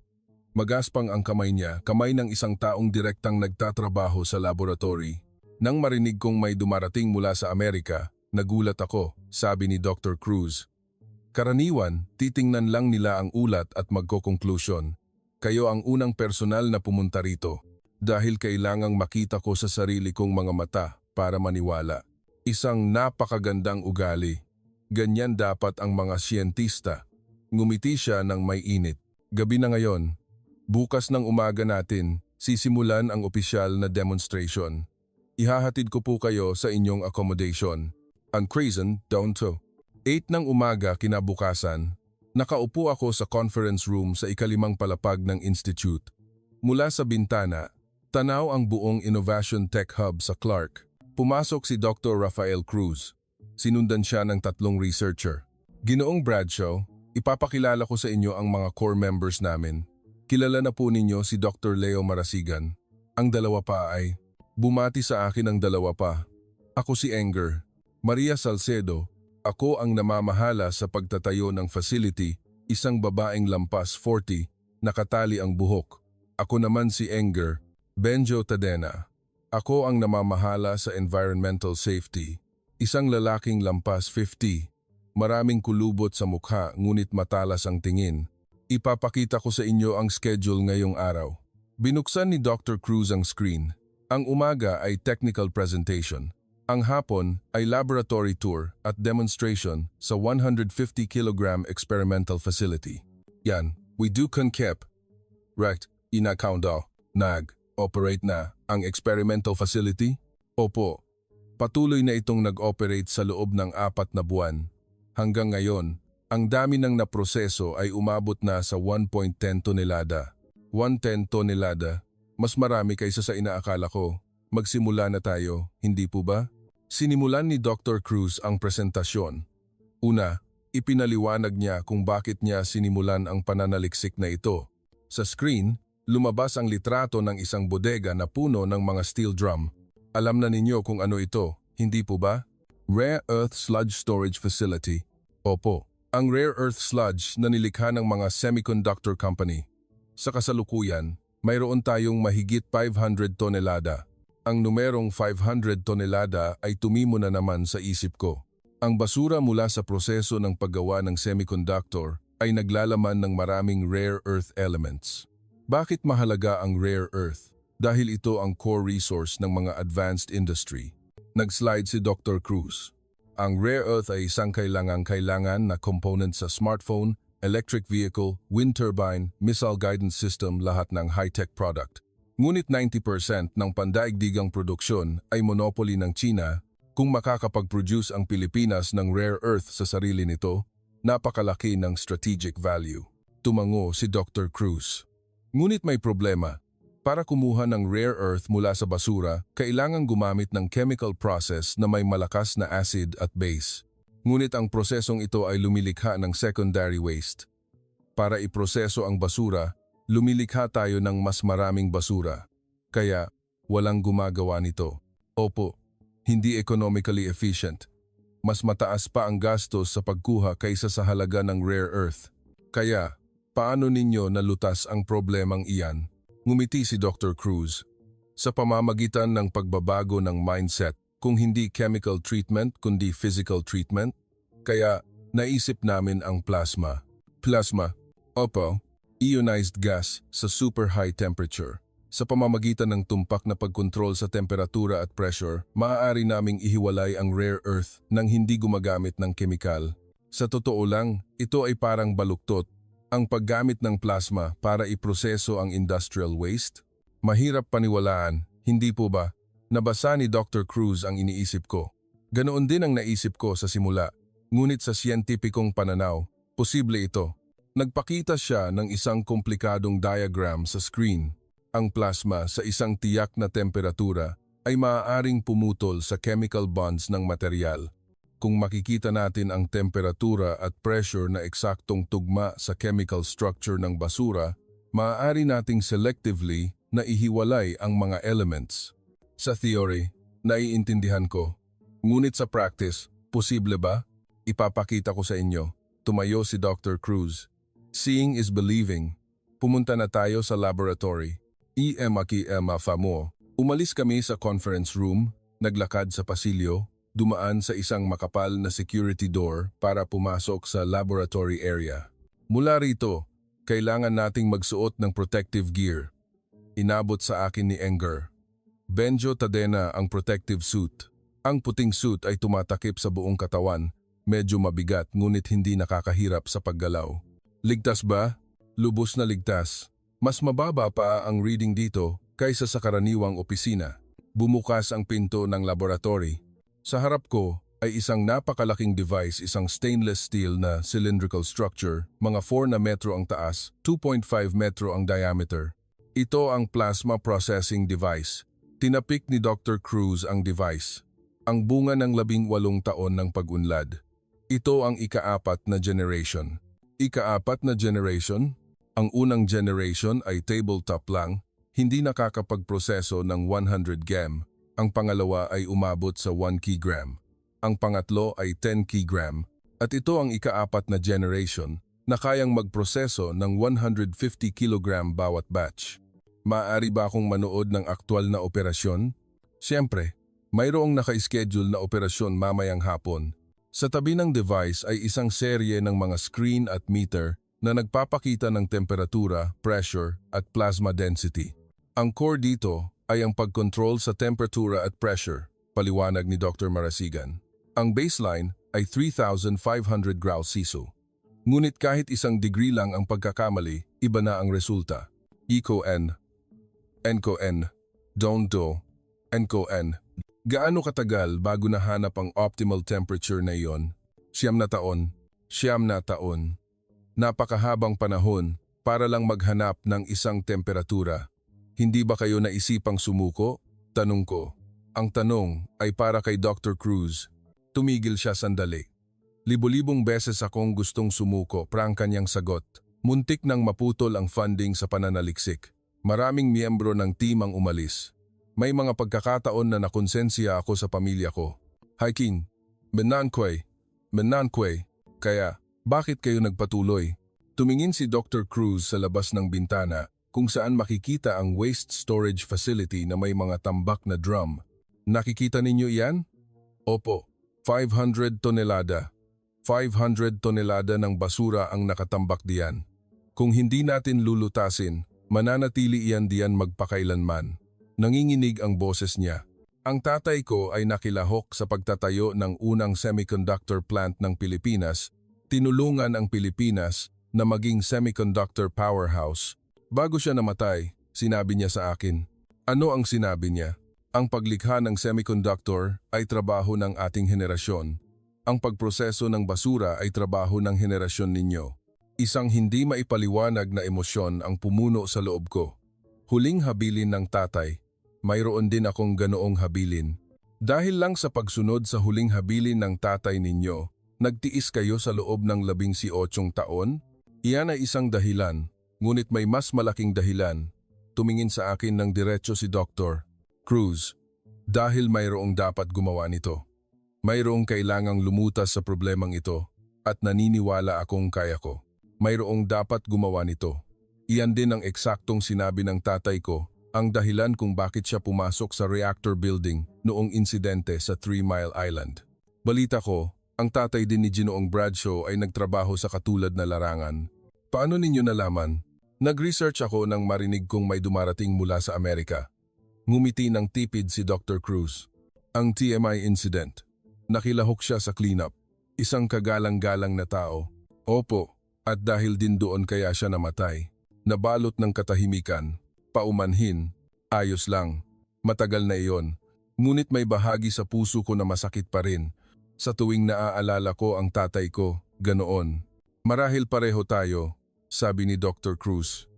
Magaspang ang kamay niya, kamay ng isang taong direktang nagtatrabaho sa laboratory. Nang marinig kong may dumarating mula sa Amerika, nagulat ako, sabi ni Dr. Cruz. Karaniwan, titingnan lang nila ang ulat at magko-conclusion. Kayo ang unang personal na pumunta rito dahil kailangang makita ko sa sarili kong mga mata para maniwala. Isang napakagandang ugali. Ganyan dapat ang mga siyentista. Ngumiti siya ng may init. Gabi na ngayon. Bukas ng umaga natin, sisimulan ang opisyal na demonstration. Ihahatid ko po kayo sa inyong accommodation. Ang Crescent down to 8 ng umaga kinabukasan, nakaupo ako sa conference room sa ikalimang palapag ng institute. Mula sa bintana, tanaw ang buong Innovation Tech Hub sa Clark. Pumasok si Dr. Rafael Cruz. Sinundan siya ng 3 researcher. Ginoong Bradshaw, ipapakilala ko sa inyo ang mga core members namin. Kilala na po ninyo si Dr. Leo Marasigan. Ang dalawa pa ay, bumati sa akin ang dalawa pa. Ako si Enger. Maria Salcedo. Ako ang namamahala sa pagtatayo ng facility, isang babaeng lampas 40, nakatali ang buhok. Ako naman si Enger, Benjo Tadena. Ako ang namamahala sa environmental safety, isang lalaking lampas 50. Maraming kulubot sa mukha ngunit matalas ang tingin. Ipapakita ko sa inyo ang schedule ngayong araw. Binuksan ni Dr. Cruz ang screen. Ang umaga ay technical presentation. Ang hapon ay laboratory tour at demonstration sa 150 kilogram experimental facility. Yan, we do concep. Right, ina-count daw. Nag-operate na ang experimental facility? Opo. Patuloy na itong nag-operate sa loob ng 4 na buwan. Hanggang ngayon, ang dami ng naproseso ay umabot na sa 1.10 tonelada. 110 tonelada, mas marami kaysa sa inaakala ko. Magsimula na tayo, hindi po ba? Sinimulan ni Dr. Cruz ang presentasyon. Una, ipinaliwanag niya kung bakit niya sinimulan ang pananaliksik na ito. Sa screen, lumabas ang litrato ng isang bodega na puno ng mga steel drum. Alam na ninyo kung ano ito, hindi po ba? Rare Earth Sludge Storage Facility. Opo, ang rare earth sludge na nilikha ng mga semiconductor company. Sa kasalukuyan, mayroon tayong mahigit 500 tonelada. Ang numerong 500 tonelada ay tumimo na naman sa isip ko. Ang basura mula sa proseso ng paggawa ng semiconductor ay naglalaman ng maraming rare earth elements. Bakit mahalaga ang rare earth? Dahil ito ang core resource ng mga advanced industry. Nag-slide si Dr. Cruz. Ang rare earth ay isang kailangan na component sa smartphone, electric vehicle, wind turbine, missile guidance system, lahat ng high-tech product. Ngunit 90% ng pandaigdigang produksyon ay monopoly ng China. Kung makakapag-produce ang Pilipinas ng rare earth sa sarili nito, napakalaki ng strategic value. Tumango si Dr. Cruz. Ngunit may problema. Para kumuha ng rare earth mula sa basura, kailangang gumamit ng chemical process na may malakas na acid at base. Ngunit ang prosesong ito ay lumilikha ng secondary waste. Para iproseso ang basura, lumilikha tayo ng mas maraming basura. Kaya, walang gumagawa nito. Opo, hindi economically efficient. Mas mataas pa ang gastos sa pagkuha kaysa sa halaga ng rare earth. Kaya, paano ninyo nalutas ang problemang iyan? Ngumiti si Dr. Cruz. Sa pamamagitan ng pagbabago ng mindset, kung hindi chemical treatment kundi physical treatment, kaya naisip namin ang plasma. Plasma, opo, ionized gas sa super high temperature. Sa pamamagitan ng tumpak na pagkontrol sa temperatura at pressure, maaari naming ihiwalay ang rare earth nang hindi gumagamit ng kemikal. Sa totoo lang, ito ay parang baluktot. Ang paggamit ng plasma para iproseso ang industrial waste? Mahirap paniwalaan, hindi po ba? Nabasa ni Dr. Cruz ang iniisip ko. Ganoon din ang naisip ko sa simula. Ngunit sa siyentipikong pananaw, posible ito. Nagpakita siya ng isang komplikadong diagram sa screen. Ang plasma sa isang tiyak na temperatura ay maaaring pumutol sa chemical bonds ng material. Kung makikita natin ang temperatura at pressure na eksaktong tugma sa chemical structure ng basura, maaari nating selectively na ihiwalay ang mga elements. Sa theory, naiintindihan ko. Ngunit sa practice, posible ba? Ipapakita ko sa inyo. Tumayo si Dr. Cruz. Seeing is believing. Pumunta na tayo sa laboratory. Umalis kami sa conference room, naglakad sa pasilyo, dumaan sa isang makapal na security door para pumasok sa laboratory area. Mula rito, kailangan nating magsuot ng protective gear. Inabot sa akin ni Enger. Benjo Tadena ang protective suit. Ang puting suit ay tumatakip sa buong katawan, medyo mabigat ngunit hindi nakakahirap sa paggalaw. Ligtas ba? Lubos na ligtas. Mas mababa pa ang reading dito kaysa sa karaniwang opisina. Bumukas ang pinto ng laboratory. Sa harap ko ay isang napakalaking device, isang stainless steel na cylindrical structure, mga 4 na metro ang taas, 2.5 metro ang diameter. Ito ang plasma processing device. Tinapik ni Dr. Cruz ang device. Ang bunga ng 18 taon ng pag-unlad. Ito ang ika-4 na generation. Ika-4 na generation? Ang unang generation ay tabletop lang, hindi nakakapagproseso ng 100 gem. Ang pangalawa ay umabot sa 1 kilogram. Ang pangatlo ay 10 kilogram. At ito ang ika-4 na generation na kayang magproseso ng 150 kilogram bawat batch. Maaari ba akong manood ng aktwal na operasyon? Siyempre, mayroong naka-schedule na operasyon mamayang hapon. Sa tabi ng device ay isang serye ng mga screen at meter na nagpapakita ng temperatura, pressure at plasma density. Ang core dito ay ang pagkontrol sa temperatura at pressure, paliwanag ni Dr. Marasigan. Ang baseline ay 3,500 graus Celsius. Ngunit kahit 1 degree lang ang pagkakamali, iba na ang resulta. ECO-N, ENCO-N, DON-DO, ENCO-N. Gaano katagal bago nahanap ang optimal temperature na iyon? 9 taon. 9 taon. Napakahabang panahon para lang maghanap ng isang temperatura. Hindi ba kayo naisipang sumuko? Tanong ko. Ang tanong ay para kay Dr. Cruz. Tumigil siya sandali. Libo-libong beses akong gustong sumuko, prang kanyang sagot. Muntik nang maputol ang funding sa pananaliksik. Maraming miyembro ng team ang umalis. May mga pagkakataon na nakonsensya ako sa pamilya ko. Hiking, menankway. Kaya, bakit kayo nagpatuloy? Tumingin si Dr. Cruz sa labas ng bintana kung saan makikita ang waste storage facility na may mga tambak na drum. Nakikita ninyo iyan? Opo, 500 tonelada. 500 tonelada ng basura ang nakatambak diyan. Kung hindi natin lulutasin, mananatili iyan diyan magpakailanman. Nanginginig ang boses niya. Ang tatay ko ay nakilahok sa pagtatayo ng unang semiconductor plant ng Pilipinas. Tinulungan ang Pilipinas na maging semiconductor powerhouse. Bago siya namatay, sinabi niya sa akin. Ano ang sinabi niya? Ang paglikha ng semiconductor ay trabaho ng ating henerasyon. Ang pagproseso ng basura ay trabaho ng henerasyon ninyo. Isang hindi maipaliwanag na emosyon ang pumuno sa loob ko. Huling habilin ng tatay. Mayroon din akong ganoong habilin. Dahil lang sa pagsunod sa huling habilin ng tatay ninyo, nagtiis kayo sa loob ng 18 taon? Iyan ay isang dahilan, ngunit may mas malaking dahilan. Tumingin sa akin ng diretso si Dr. Cruz. Dahil mayroong dapat gumawa nito. Mayroong kailangang lumutas sa problemang ito at naniniwala akong kaya ko. Mayroong dapat gumawa nito. Iyan din ang eksaktong sinabi ng tatay ko, ang dahilan kung bakit siya pumasok sa reactor building noong insidente sa 3 Mile Island. Balita ko, ang tatay din ni Ginoong Bradshaw ay nagtrabaho sa katulad na larangan. Paano ninyo nalaman? Nag-research ako nang marinig kong may dumarating mula sa Amerika. Ngumiti ng tipid si Dr. Cruz. Ang TMI incident. Nakilahok siya sa cleanup. Isang kagalang-galang na tao. Opo, at dahil din doon kaya siya namatay. Nabalot ng katahimikan. Paumanhin. Ayos lang. Matagal na iyon. Ngunit may bahagi sa puso ko na masakit pa rin. Sa tuwing naaalala ko ang tatay ko, ganoon. Marahil pareho tayo, sabi ni Dr. Cruz.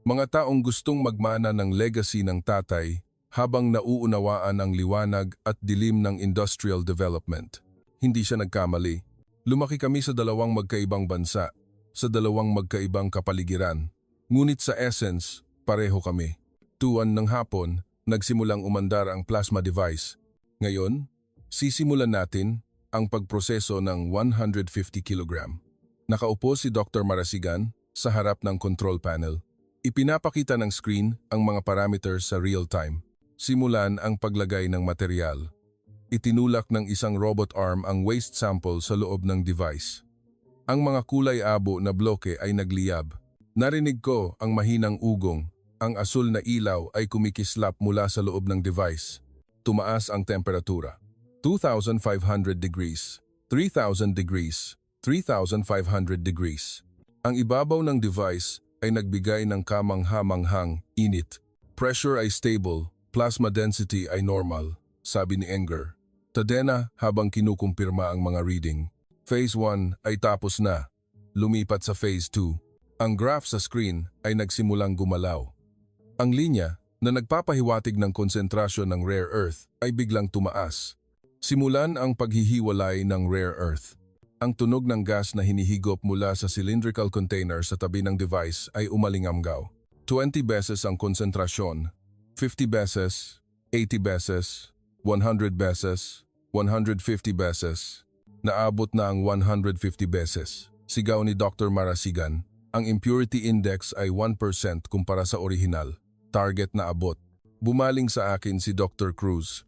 Mga taong gustong magmana ng legacy ng tatay, habang nauunawaan ang liwanag at dilim ng industrial development. Hindi siya nagkamali. Lumaki kami sa 2 magkaibang bansa, sa 2 magkaibang kapaligiran. Ngunit sa essence, pareho kami. 2 ng hapon, nagsimulang umandar ang plasma device. Ngayon, sisimulan natin ang pagproseso ng 150 kg. Nakaupo si Dr. Marasigan sa harap ng control panel. Ipinapakita ng screen ang mga parameters sa real time. Simulan ang paglagay ng material. Itinulak ng isang robot arm ang waste sample sa loob ng device. Ang mga kulay-abo na bloke ay nagliyab. Narinig ko ang mahinang ugong. Ang asul na ilaw ay kumikislap mula sa loob ng device. Tumaas ang temperatura. 2,500 degrees, 3,000 degrees, 3,500 degrees. Ang ibabaw ng device ay nagbigay ng kamangha-manghang init. Pressure ay stable. Plasma density ay normal, sabi ni Enger. Tadena habang kinukumpirma ang mga reading. Phase 1 ay tapos na. Lumipat sa Phase 2. Ang graph sa screen ay nagsimulang gumalaw. Ang linya na nagpapahiwatig ng konsentrasyon ng rare earth ay biglang tumaas. Simulan ang paghihiwalay ng rare earth. Ang tunog ng gas na hinihigop mula sa cylindrical container sa tabi ng device ay umalingamgaw. 20 beses ang konsentrasyon. 50 beses, 80 beses, 100 beses, 150 beses. Naabot na ang 150 beses. Sigaw ni Dr. Marasigan. Ang impurity index ay 1% kumpara sa orihinal. Target na abot. Bumaling sa akin si Dr. Cruz.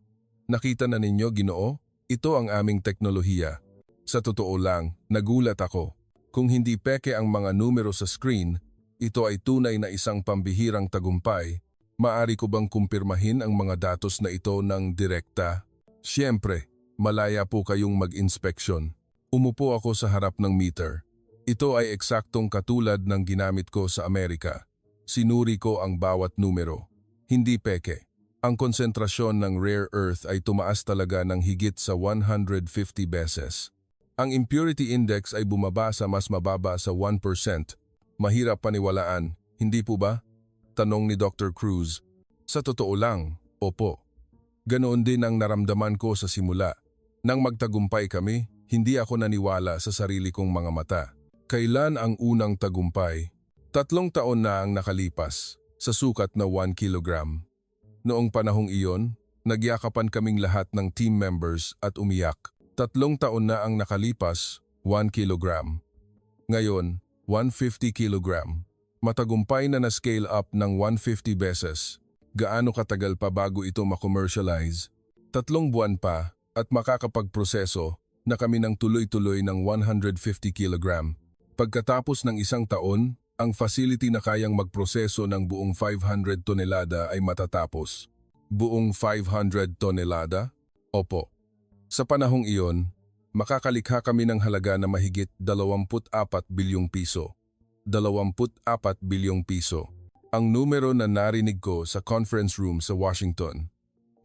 Nakita na ninyo, Ginoo? Ito ang aming teknolohiya. Sa totoo lang, nagulat ako. Kung hindi peke ang mga numero sa screen, ito ay tunay na isang pambihirang tagumpay Maari ko bang kumpirmahin ang mga datos na ito ng direkta? Siyempre, malaya po kayong mag-inspeksyon. Umupo ako sa harap ng meter. Ito ay eksaktong katulad ng ginamit ko sa Amerika. Sinuri ko ang bawat numero. Hindi peke. Ang konsentrasyon ng rare earth ay tumaas talaga ng higit sa 150 beses. Ang impurity index ay bumaba sa mas mababa sa 1%. Mahirap paniwalaan, hindi po ba? Tanong ni Dr. Cruz. Sa totoo lang, opo. Ganoon din ang naramdaman ko sa simula. Nang magtagumpay kami, hindi ako naniwala sa sarili kong mga mata. Kailan ang unang tagumpay? 3 taon na ang nakalipas, sa sukat na 1 kilogram. Noong panahong iyon, nagyakapan kaming lahat ng team members at umiyak. 3 taon na ang nakalipas, 1 kilogram. Ngayon, 150 kilogram. Matagumpay na na-scale up ng 150 beses. Gaano katagal pa bago ito ma-commercialize? 3 buwan pa at makakapagproseso na kami ng tuloy-tuloy ng 150 kilogram. Pagkatapos ng 1 taon, ang facility na kayang magproseso ng buong 500 tonelada ay matatapos. Buong 500 tonelada? Opo. Sa panahong iyon, makakalikha kami ng halaga na mahigit 24 bilyong piso. 24 bilyong piso. Ang numero na narinig ko sa conference room sa Washington.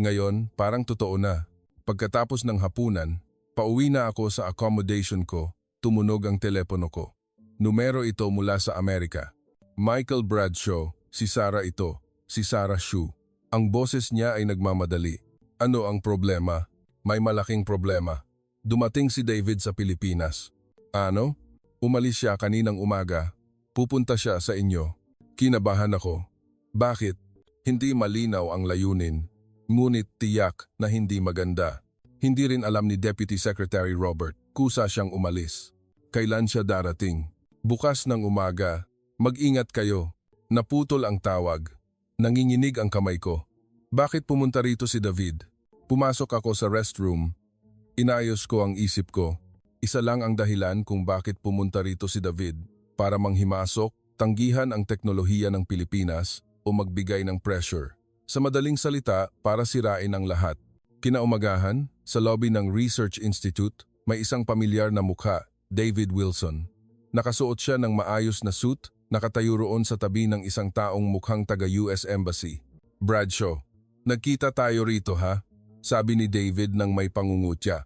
Ngayon, parang totoo na. Pagkatapos ng hapunan, pauwi na ako sa accommodation ko, tumunog ang telepono ko. Numero ito mula sa Amerika. Michael Bradshaw, si Sarah ito, si Sarah Shu. Ang boses niya ay nagmamadali. Ano ang problema? May malaking problema. Dumating si David sa Pilipinas. Ano? Umalis siya kaninang umaga. Pupunta siya sa inyo. Kinabahan ako. Bakit? Hindi malinaw ang layunin. Ngunit tiyak na hindi maganda. Hindi rin alam ni Deputy Secretary Robert. Kusa siyang umalis. Kailan siya darating? Bukas ng umaga. Mag-ingat kayo. Naputol ang tawag. Nanginginig ang kamay ko. Bakit pumunta rito si David? Pumasok ako sa restroom. Inayos ko ang isip ko. Isa lang ang dahilan kung bakit pumunta rito si David. Para manghimasok, tanggihan ang teknolohiya ng Pilipinas o magbigay ng pressure. Sa madaling salita, para sirain ang lahat. Kinaumagahan, sa lobby ng Research Institute, may isang pamilyar na mukha, David Wilson. Nakasuot siya ng maayos na suit, nakatayo roon sa tabi ng isang taong mukhang taga-US Embassy. Bradshaw, nagkita tayo rito ha? Sabi ni David nang may pangungutya.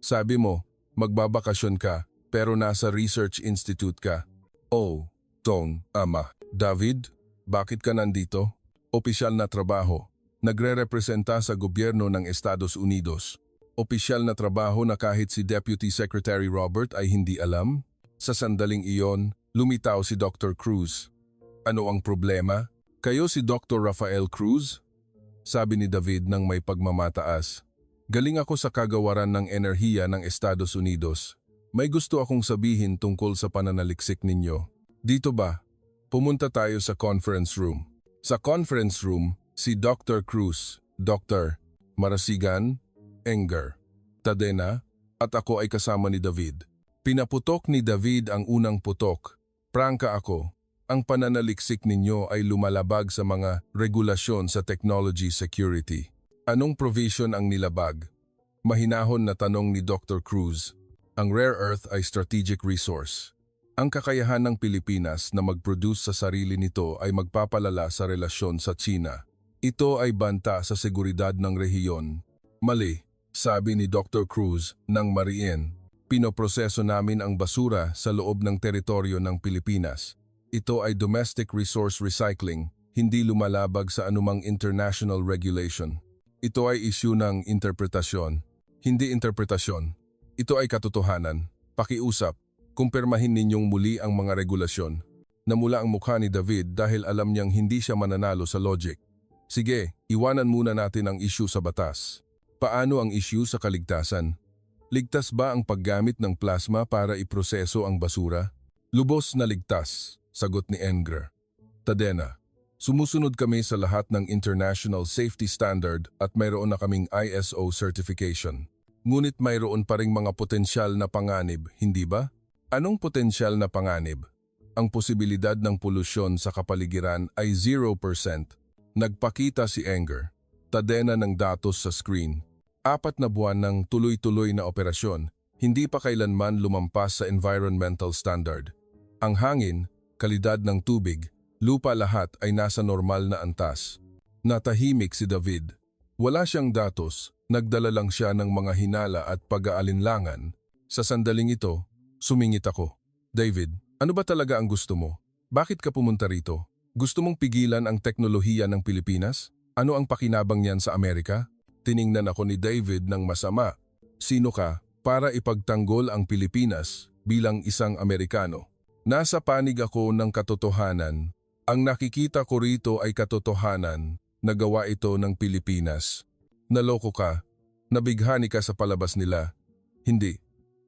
Sabi mo, magbabakasyon ka, pero nasa Research Institute ka. Oh, Tong, Ama. David, bakit ka nandito? Opisyal na trabaho. Nagre-representa sa gobyerno ng Estados Unidos. Opisyal na trabaho na kahit si Deputy Secretary Robert ay hindi alam? Sa sandaling iyon, lumitaw si Dr. Cruz. Ano ang problema? Kayo si Dr. Rafael Cruz? Sabi ni David nang may pagmamataas. Galing ako sa kagawaran ng enerhiya ng Estados Unidos. May gusto akong sabihin tungkol sa pananaliksik ninyo. Dito ba? Pumunta tayo sa conference room. Sa conference room, si Dr. Cruz, Dr. Marasigan, Enger, Tadena, at ako ay kasama ni David. Pinaputok ni David ang unang putok. Prangka ako. Ang pananaliksik ninyo ay lumalabag sa mga regulasyon sa technology security. Anong provision ang nilabag? Mahinahon na tanong ni Dr. Cruz. Ang rare earth ay strategic resource. Ang kakayahan ng Pilipinas na mag-produce sa sarili nito ay magpapalala sa relasyon sa China. Ito ay banta sa seguridad ng rehiyon. Mali, sabi ni Dr. Cruz ng Marien. Pinoproseso namin ang basura sa loob ng teritoryo ng Pilipinas. Ito ay domestic resource recycling, hindi lumalabag sa anumang international regulation. Ito ay issue ng interpretasyon, hindi interpretasyon. Ito ay katotohanan. Pakiusap, kumpirmahin ninyong muli ang mga regulasyon. Namula ang mukha ni David dahil alam niyang hindi siya mananalo sa logic. Sige, iwanan muna natin ang issue sa batas. Paano ang issue sa kaligtasan? Ligtas ba ang paggamit ng plasma para iproseso ang basura? Lubos na ligtas, sagot ni Enger. Tadena, sumusunod kami sa lahat ng international safety standard at mayroon na kaming ISO certification. Ngunit mayroon pa ring mga potensyal na panganib, hindi ba? Anong potensyal na panganib? Ang posibilidad ng polusyon sa kapaligiran ay 0%. Nagpakita si Enger. Tadena ng datos sa screen. 4 na buwan ng tuloy-tuloy na operasyon, hindi pa kailanman lumampas sa environmental standard. Ang hangin, kalidad ng tubig, lupa lahat ay nasa normal na antas. Natahimik si David. Wala siyang datos, nagdala lang siya ng mga hinala at pag-aalinlangan. Sa sandaling ito, sumingit ako. David, ano ba talaga ang gusto mo? Bakit ka pumunta rito? Gusto mong pigilan ang teknolohiya ng Pilipinas? Ano ang pakinabang niyan sa Amerika? Tiningnan ako ni David ng masama. Sino ka para ipagtanggol ang Pilipinas bilang isang Amerikano? Nasa panig ako ng katotohanan. Ang nakikita ko rito ay katotohanan na gawa ito ng Pilipinas. Naloko ka. Nabighani ka sa palabas nila. Hindi.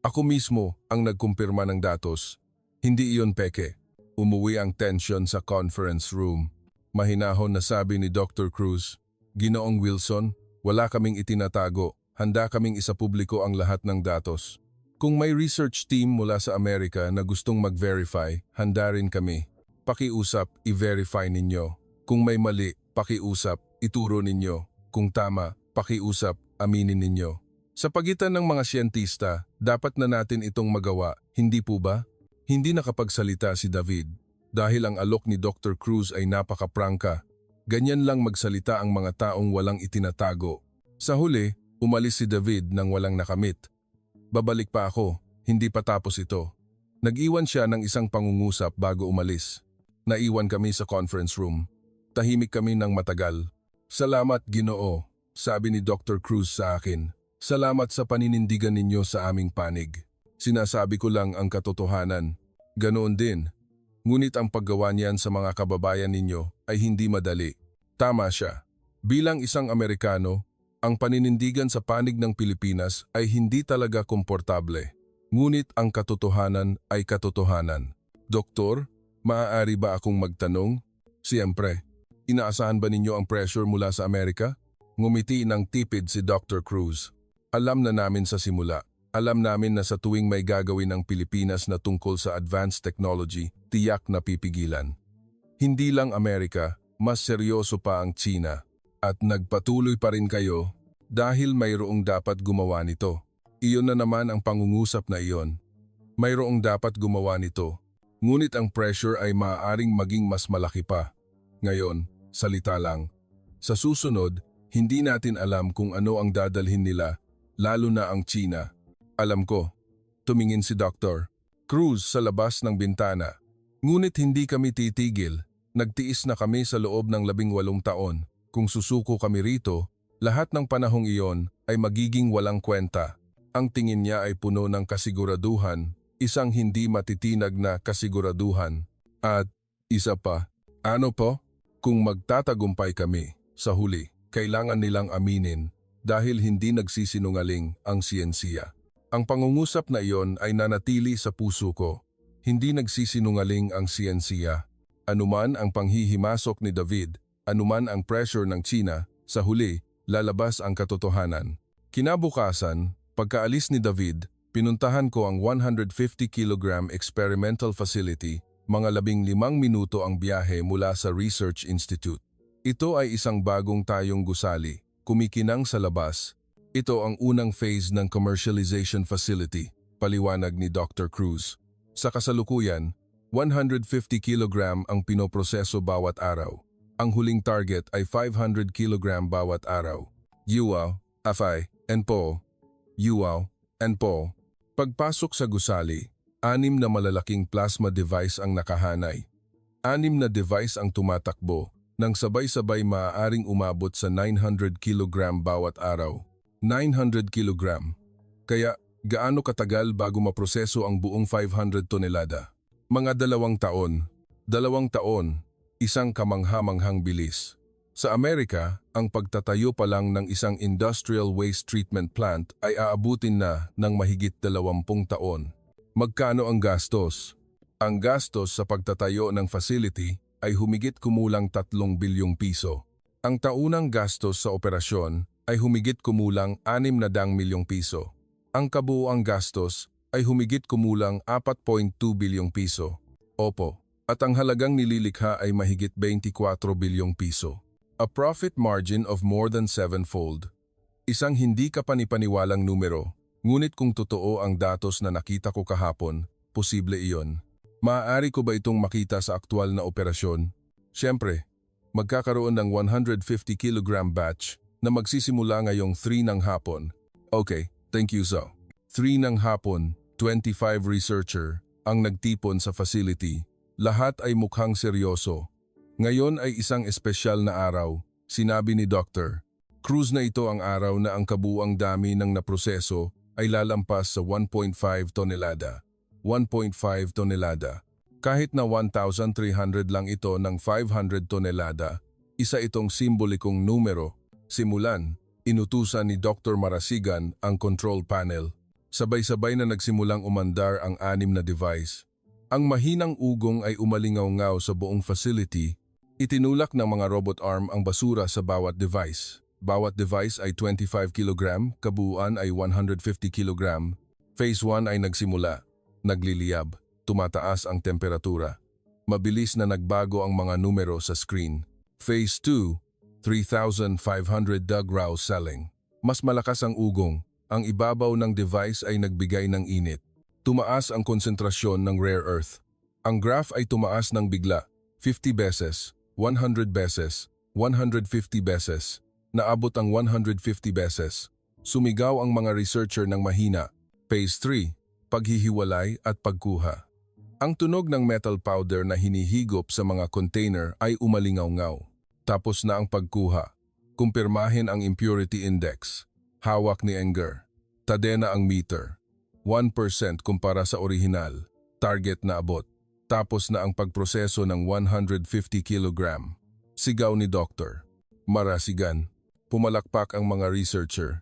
Ako mismo ang nagkumpirma ng datos. Hindi iyon peke. Umuwi ang tension sa conference room. Mahinahon na sabi ni Dr. Cruz, Ginoong Wilson, wala kaming itinatago. Handa kaming isapubliko ang lahat ng datos. Kung may research team mula sa Amerika na gustong mag-verify, handa rin kami. Pakiusap, i-verify ninyo. Kung may mali, pakiusap, ituro ninyo. Kung tama, pakiusap, aminin ninyo. Sa pagitan ng mga siyentista, dapat na natin itong magawa, hindi po ba? Hindi nakapagsalita si David dahil ang alok ni Dr. Cruz ay napakaprangka. Ganyan lang magsalita ang mga taong walang itinatago. Sa huli, umalis si David nang walang nakamit. Babalik pa ako, hindi pa tapos ito. Nag-iwan siya ng isang pangungusap bago umalis. Naiwan kami sa conference room. Tahimik kami ng matagal. Salamat, Ginoo, sabi ni Dr. Cruz sa akin. Salamat sa paninindigan ninyo sa aming panig. Sinasabi ko lang ang katotohanan. Ganoon din. Ngunit ang paggawa niyan sa mga kababayan ninyo ay hindi madali. Tama siya. Bilang isang Amerikano, ang paninindigan sa panig ng Pilipinas ay hindi talaga komportable. Ngunit ang katotohanan ay katotohanan. Doktor, maaari ba akong magtanong? Siyempre. Inaasahan ba ninyo ang pressure mula sa Amerika? Ngumiti ng tipid si Dr. Cruz. Alam na namin sa simula. Alam namin na sa tuwing may gagawin ang Pilipinas na tungkol sa advanced technology, tiyak na pipigilan. Hindi lang Amerika, mas seryoso pa ang China. At nagpatuloy pa rin kayo dahil mayroong dapat gumawa nito. Iyon na naman ang pangungusap na iyon. Mayroong dapat gumawa nito. Ngunit ang pressure ay maaaring maging mas malaki pa. Ngayon, salita lang. Sa susunod, hindi natin alam kung ano ang dadalhin nila, lalo na ang China. Alam ko, tumingin si Dr. Cruz sa labas ng bintana. Ngunit hindi kami titigil. Nagtiis na kami sa loob ng 18 taon. Kung susuko kami rito, lahat ng panahong iyon ay magiging walang kwenta. Ang tingin niya ay puno ng kasiguraduhan, isang hindi matitinag na kasiguraduhan. At isa pa, ano po? Kung magtatagumpay kami, sa huli, kailangan nilang aminin dahil hindi nagsisinungaling ang siyensiya. Ang pangungusap na iyon ay nanatili sa puso ko. Hindi nagsisinungaling ang siyensiya. Anuman ang panghihimasok ni David, anuman ang pressure ng China, sa huli, lalabas ang katotohanan. Kinabukasan, pagkaalis ni David, pinuntahan ko ang 150 kg experimental facility, mga 15 minuto ang biyahe mula sa Research Institute. Ito ay isang bagong tayong gusali, kumikinang sa labas. Ito ang unang phase ng commercialization facility, paliwanag ni Dr. Cruz. Sa kasalukuyan, 150 kg ang pinoproseso bawat araw. Ang huling target ay 500 kg bawat araw. Yuao, Afai, and Po. Yuao, and Po. Pagpasok sa gusali, 6 na malalaking plasma device ang nakahanay. 6 na device ang tumatakbo, nang sabay-sabay maaaring umabot sa 900 kg bawat araw. 900 kg. Kaya, gaano katagal bago maproseso ang buong 500 tonelada? Mga 2 taon. 2 taon, isang kamangha-manghang bilis. Sa Amerika, ang pagtatayo pa lang ng isang industrial waste treatment plant ay aabutin na ng mahigit 20 taon. Magkano ang gastos? Ang gastos sa pagtatayo ng facility ay humigit kumulang 3 bilyong piso. Ang taunang gastos sa operasyon ay humigit kumulang 600 milyong piso. Ang kabuuang gastos ay humigit kumulang 4.2 bilyong piso. Opo, at ang halagang nililikha ay mahigit 24 bilyong piso. A profit margin of more than sevenfold. Isang hindi kapanipaniwalang numero, ngunit kung totoo ang datos na nakita ko kahapon, posible iyon. Maaari ko ba itong makita sa aktwal na operasyon? Siyempre, magkakaroon ng 150 kilogram batch na magsisimula ngayong 3 ng hapon. Okay, thank you so. 3 ng hapon, 25 researcher ang nagtipon sa facility. Lahat ay mukhang seryoso. Ngayon ay isang espesyal na araw, sinabi ni Dr. Cruz na ito ang araw na ang kabuuang dami ng naproseso ay lalampas sa 1.5 tonelada. 1.5 tonelada. Kahit na 1,300 lang ito ng 500 tonelada, isa itong simbolikong numero. Simulan, inutusan ni Dr. Marasigan ang control panel. Sabay-sabay na nagsimulang umandar ang 6 na device. Ang mahinang ugong ay umalingaw-ngaw sa buong facility. Itinulak ng mga robot arm ang basura sa bawat device. Bawat device ay 25 kg, kabuuan ay 150 kg. Phase 1 ay nagsimula, nagliliyab, tumataas ang temperatura. Mabilis na nagbago ang mga numero sa screen. Phase 2, 3,500 dug rouse selling. Mas malakas ang ugong, ang ibabaw ng device ay nagbigay ng init. Tumaas ang konsentrasyon ng rare earth. Ang graph ay tumaas ng bigla, 50 beses, 100 beses, 150 beses. Naabot ang 150 beses. Sumigaw ang mga researcher ng mahina. Phase 3, paghihiwalay at pagkuha. Ang tunog ng metal powder na hinihigop sa mga container ay umalingaw-ngaw. Tapos na ang pagkuha. Kumpirmahin ang impurity index. Hawak ni Enger. Tadena ang meter. 1% kumpara sa orihinal. Target na abot. Tapos na ang pagproseso ng 150 kg. Sigaw ni Dr. Marasigan. Pumalakpak ang mga researcher.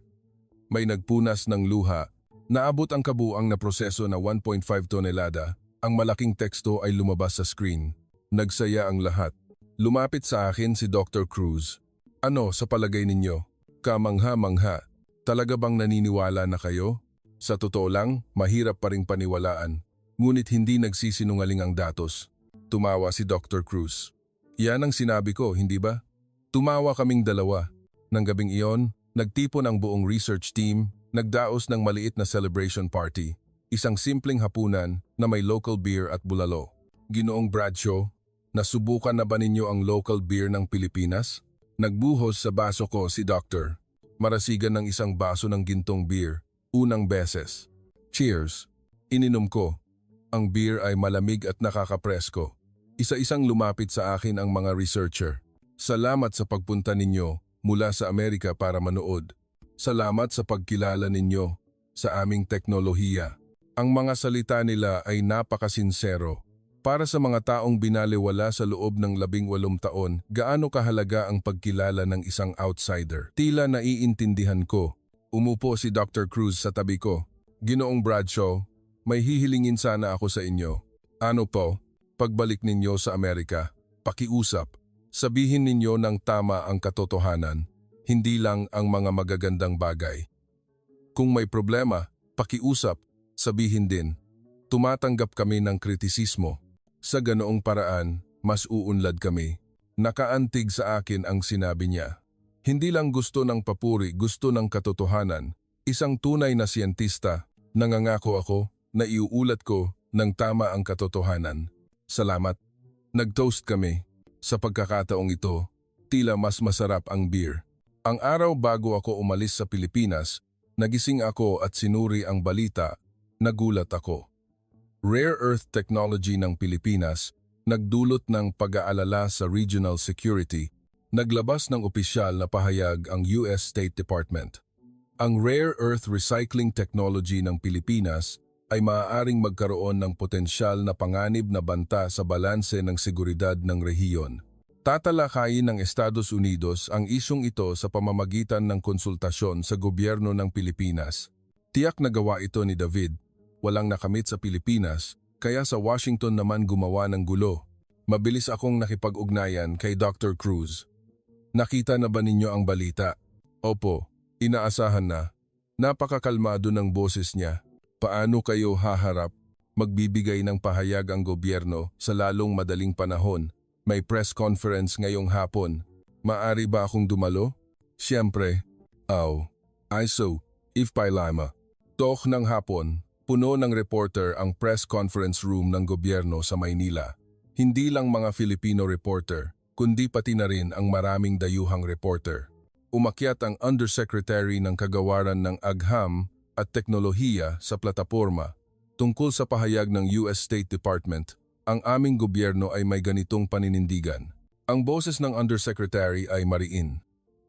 May nagpunas ng luha. Naabot ang kabuang na proseso na 1.5 tonelada. Ang malaking teksto ay lumabas sa screen. Nagsaya ang lahat. Lumapit sa akin si Dr. Cruz. Ano sa palagay ninyo? Kamangha-mangha. Talaga bang naniniwala na kayo? Sa totoo lang, mahirap pa ring paniwalaan. Ngunit hindi nagsisinungaling ang datos. Tumawa si Dr. Cruz. Yan ang sinabi ko, hindi ba? Tumawa kaming dalawa. Nang gabing iyon, nagtipon ang buong research team, nagdaos ng maliit na celebration party. Isang simpleng hapunan na may local beer at bulalo. Ginoong Bradshaw, nasubukan na ba ninyo ang local beer ng Pilipinas? Nagbuhos sa baso ko si Dr. Marasigan ng isang baso ng gintong beer, unang beses. Cheers! Ininom ko. Ang beer ay malamig at nakakapresko. Isa-isang lumapit sa akin ang mga researcher. Salamat sa pagpunta ninyo mula sa Amerika para manood. Salamat sa pagkilala ninyo sa aming teknolohiya. Ang mga salita nila ay napakasinsero. Para sa mga taong binaliwala sa loob ng 18 taon, gaano kahalaga ang pagkilala ng isang outsider. Tila naiintindihan ko. Umupo si Dr. Cruz sa tabi ko. Ginoong Bradshaw, may hihilingin sana ako sa inyo. Ano po? Pagbalik ninyo sa Amerika, pakiusap. Sabihin ninyo ng tama ang katotohanan, hindi lang ang mga magagandang bagay. Kung may problema, pakiusap, sabihin din. Tumatanggap kami ng kritisismo. Sa ganoong paraan, mas uunlad kami. Nakaantig sa akin ang sinabi niya. Hindi lang gusto ng papuri, gusto ng katotohanan. Isang tunay na siyentista, nangangako ako na iuulat ko ng tama ang katotohanan. Salamat. Nag-toast kami. Sa pagkakataong ito, tila mas masarap ang beer. Ang araw bago ako umalis sa Pilipinas, nagising ako at sinuri ang balita, nagulat ako. Rare Earth Technology ng Pilipinas nagdulot ng pag-aalala sa regional security. Naglabas ng opisyal na pahayag ang US State Department. Ang Rare Earth Recycling Technology ng Pilipinas ay maaaring magkaroon ng potensyal na panganib na banta sa balanse ng seguridad ng rehiyon. Tatalakayin ng Estados Unidos ang isyong ito sa pamamagitan ng konsultasyon sa gobyerno ng Pilipinas. Tiyak na gawa ito ni David. Walang nakamit sa Pilipinas, kaya sa Washington naman gumawa ng gulo. Mabilis akong nakipag-ugnayan kay Dr. Cruz. Nakita na ba ninyo ang balita? Opo, inaasahan na. Napakakalmado ng boses niya. Paano kayo haharap? Magbibigay ng pahayag ang gobyerno sa lalong madaling panahon. May press conference ngayong hapon. Maari ba akong dumalo? Siyempre. ISO, if pailama. Tok ng hapon, puno ng reporter ang press conference room ng gobyerno sa Maynila. Hindi lang mga Filipino reporter, kundi pati na rin ang maraming dayuhang reporter. Umakyat ang Undersecretary ng Kagawaran ng Agham at Teknolohiya sa plataporma. Tungkol sa pahayag ng US State Department, ang aming gobyerno ay may ganitong paninindigan. Ang boses ng Undersecretary ay mariin.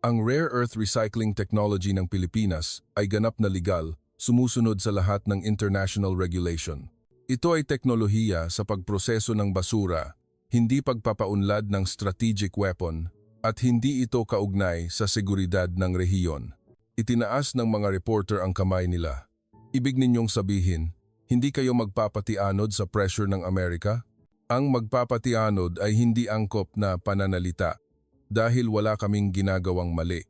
Ang rare earth recycling technology ng Pilipinas ay ganap na legal, sumusunod sa lahat ng international regulation. Ito ay teknolohiya sa pagproseso ng basura, hindi pagpapaunlad ng strategic weapon, at hindi ito kaugnay sa seguridad ng rehiyon. Itinaas ng mga reporter ang kamay nila. Ibig ninyong sabihin, hindi kayo magpapatianod sa pressure ng Amerika? Ang magpapatianod ay hindi angkop na pananalita dahil wala kaming ginagawang mali.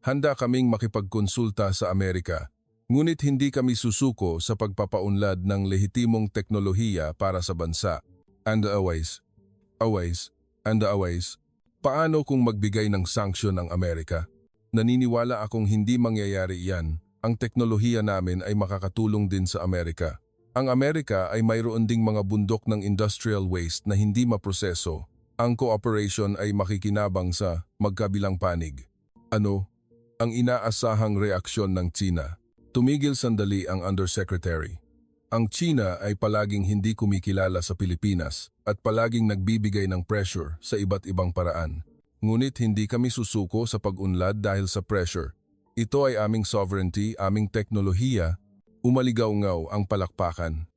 Handa kaming makipagkonsulta sa Amerika, ngunit hindi kami susuko sa pagpapaunlad ng lehitimong teknolohiya para sa bansa. And always, paano kung magbigay ng sanksyon ang Amerika? Naniniwala akong hindi mangyayari iyan. Ang teknolohiya namin ay makakatulong din sa Amerika. Ang Amerika ay mayroon ding mga bundok ng industrial waste na hindi maproseso. Ang cooperation ay makikinabang sa magkabilang panig. Ano? Ang inaasahang reaksyon ng China. Tumigil sandali ang Undersecretary. Ang China ay palaging hindi kumikilala sa Pilipinas at palaging nagbibigay ng pressure sa iba't ibang paraan. Ngunit hindi kami susuko sa pag-unlad dahil sa pressure. Ito ay aming sovereignty, aming teknolohiya. Umaligaw-ngaw ang palakpakan.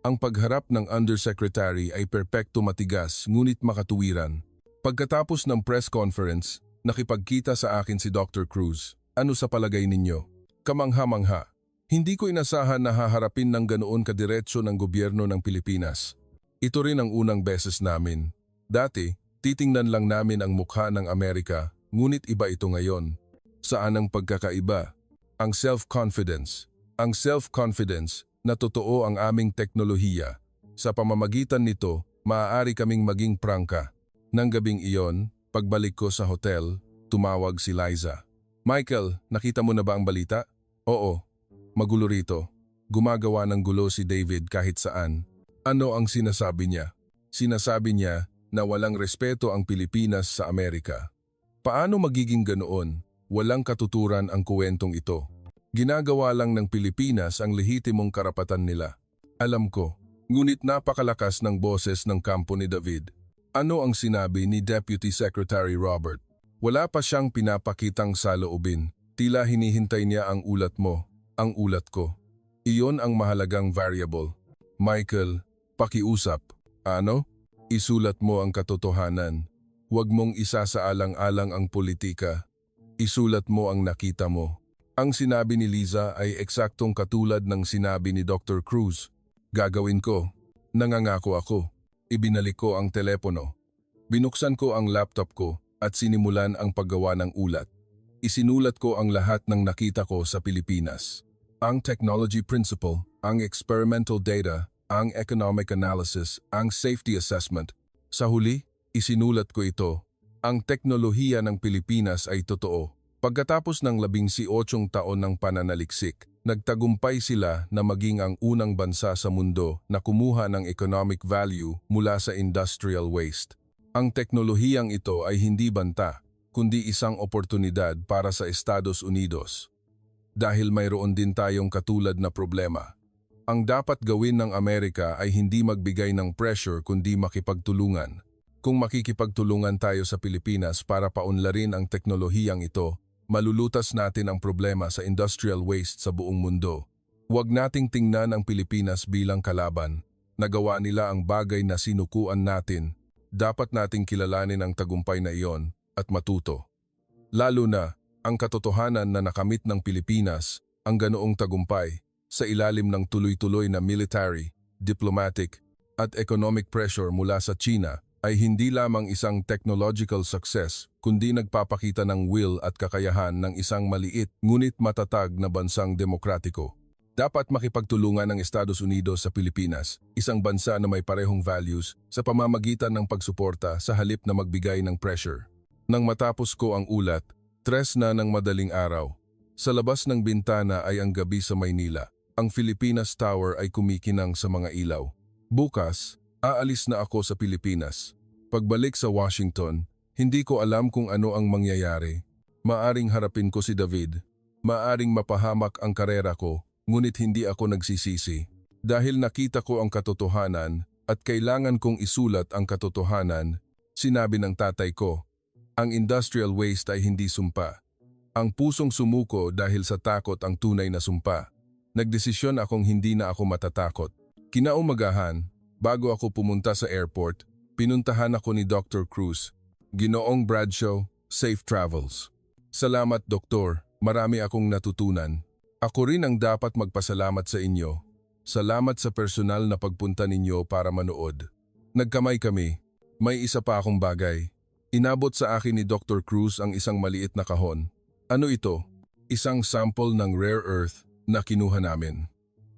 Ang pagharap ng Undersecretary ay perpekto matigas ngunit makatuwiran. Pagkatapos ng press conference, nakipagkita sa akin si Dr. Cruz. Ano sa palagay ninyo? Kamangha-mangha. Hindi ko inasahan na haharapin ng ganoon kadiretso ng gobyerno ng Pilipinas. Ito rin ang unang beses namin. Dati, titingnan lang namin ang mukha ng Amerika, ngunit iba ito ngayon. Saan ang pagkakaiba? Ang self-confidence. Ang self-confidence na totoo ang aming teknolohiya. Sa pamamagitan nito, maaari kaming maging prangka. Nang gabing iyon, pagbalik ko sa hotel, tumawag si Liza. Michael, nakita mo na ba ang balita? Oo. Magulo rito. Gumagawa ng gulo si David kahit saan. Ano ang sinasabi niya? Sinasabi niya na walang respeto ang Pilipinas sa Amerika. Paano magiging ganoon? Walang katuturan ang kuwentong ito. Ginagawa lang ng Pilipinas ang lehitimong karapatan nila. Alam ko, ngunit napakalakas ng boses ng kampo ni David. Ano ang sinabi ni Deputy Secretary Robert? Wala pa siyang pinapakitang saloobin. Tila hinihintay niya ang ulat mo, ang ulat ko. Iyon ang mahalagang variable. Michael, pakiusap. Ano? Isulat mo ang katotohanan. Huwag mong isasaalang-alang ang politika. Isulat mo ang nakita mo. Ang sinabi ni Liza ay eksaktong katulad ng sinabi ni Dr. Cruz. Gagawin ko. Nangangako ako. Ibinalik ko ang telepono. Binuksan ko ang laptop ko at sinimulan ang paggawa ng ulat. Isinulat ko ang lahat ng nakita ko sa Pilipinas. Ang technology principle, ang experimental data, ang economic analysis, ang safety assessment. Sa huli, isinulat ko ito. Ang teknolohiya ng Pilipinas ay totoo. Pagkatapos ng 18 taon ng pananaliksik, nagtagumpay sila na maging ang unang bansa sa mundo na kumuha ng economic value mula sa industrial waste. Ang teknolohiyang ito ay hindi banta, kundi isang oportunidad para sa Estados Unidos. Dahil mayroon din tayong katulad na problema. Ang dapat gawin ng Amerika ay hindi magbigay ng pressure kundi makipagtulungan. Kung makikipagtulungan tayo sa Pilipinas para paunlarin ang teknolohiyang ito, malulutas natin ang problema sa industrial waste sa buong mundo. Huwag nating tingnan ang Pilipinas bilang kalaban. Nagawa nila ang bagay na sinukuan natin. Dapat nating kilalanin ang tagumpay na iyon at matuto. Lalo na, ang katotohanan na nakamit ng Pilipinas, ang ganoong tagumpay, sa ilalim ng tuloy-tuloy na military, diplomatic, at economic pressure mula sa China, ay hindi lamang isang technological success, kundi nagpapakita ng will at kakayahan ng isang maliit ngunit matatag na bansang demokratiko. Dapat makipagtulungan ng Estados Unidos sa Pilipinas, isang bansa na may parehong values, sa pamamagitan ng pagsuporta sa halip na magbigay ng pressure. Nang matapos ko ang ulat, 3 na ng madaling araw. Sa labas ng bintana ay ang gabi sa Maynila. Ang Filipinas Tower ay kumikinang sa mga ilaw. Bukas, aalis na ako sa Pilipinas. Pagbalik sa Washington, hindi ko alam kung ano ang mangyayari. Maaring harapin ko si David. Maaring mapahamak ang karera ko, ngunit hindi ako nagsisisi. Dahil nakita ko ang katotohanan at kailangan kong isulat ang katotohanan, sinabi ng tatay ko, ang industrial waste ay hindi sumpa. Ang pusong sumuko dahil sa takot ang tunay na sumpa. Nagdesisyon akong hindi na ako matatakot. Kinaumagahan, bago ako pumunta sa airport, pinuntahan ako ni Dr. Cruz. Ginoong Bradshaw, safe travels. Salamat, Doktor. Marami akong natutunan. Ako rin ang dapat magpasalamat sa inyo. Salamat sa personal na pagpunta ninyo para manood. Nagkamay kami. May isa pa akong bagay. Inabot sa akin ni Dr. Cruz ang isang maliit na kahon. Ano ito? Isang sample ng rare earth na kinuha namin.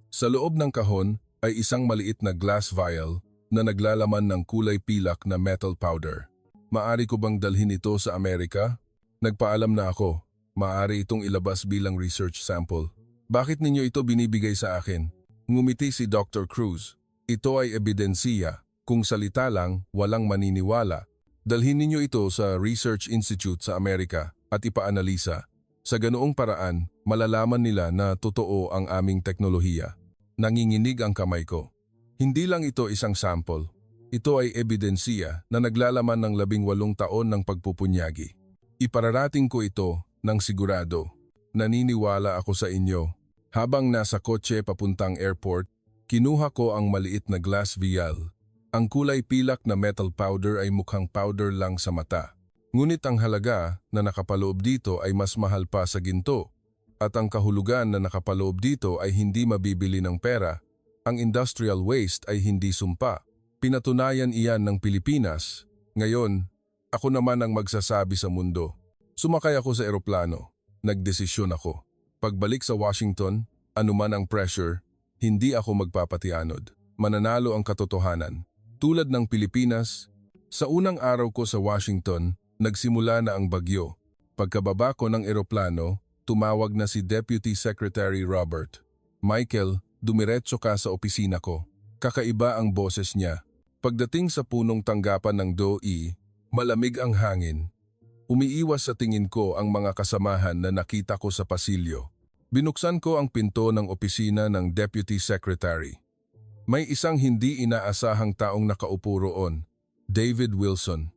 Sa loob ng kahon ay isang maliit na glass vial na naglalaman ng kulay pilak na metal powder. Maari ko bang dalhin ito sa Amerika? Nagpaalam na ako. Maari itong ilabas bilang research sample. Bakit ninyo ito binibigay sa akin? Ngumiti si Dr. Cruz. Ito ay ebidensiya. Kung salita lang, walang maniniwala. Dalhin ninyo ito sa Research Institute sa Amerika at ipaanalisa. Sa ganoong paraan, malalaman nila na totoo ang aming teknolohiya. Nanginginig ang kamay ko. Hindi lang ito isang sample. Ito ay ebidensiya na naglalaman ng 18 taon ng pagpupunyagi. Ipararating ko ito ng sigurado. Naniniwala ako sa inyo. Habang nasa kotse papuntang airport, kinuha ko ang maliit na glass vial. Ang kulay pilak na metal powder ay mukhang powder lang sa mata. Ngunit ang halaga na nakapaloob dito ay mas mahal pa sa ginto. At ang kahulugan na nakapaloob dito ay hindi mabibili ng pera. Ang industrial waste ay hindi sumpa. Pinatunayan iyan ng Pilipinas. Ngayon, ako naman ang magsasabi sa mundo. Sumakay ako sa eroplano. Nagdesisyon ako. Pagbalik sa Washington, anuman ang pressure, hindi ako magpapatianod. Mananalo ang katotohanan. Tulad ng Pilipinas, sa unang araw ko sa Washington, nagsimula na ang bagyo. Pagkababa ko ng eroplano, tumawag na si Deputy Secretary Robert. Michael, dumiretso ka sa opisina ko. Kakaiba ang boses niya. Pagdating sa punong tanggapan ng DOE, malamig ang hangin. Umiiwas sa tingin ko ang mga kasamahan na nakita ko sa pasilyo. Binuksan ko ang pinto ng opisina ng Deputy Secretary. May isang hindi inaasahang taong nakaupo roon, David Wilson.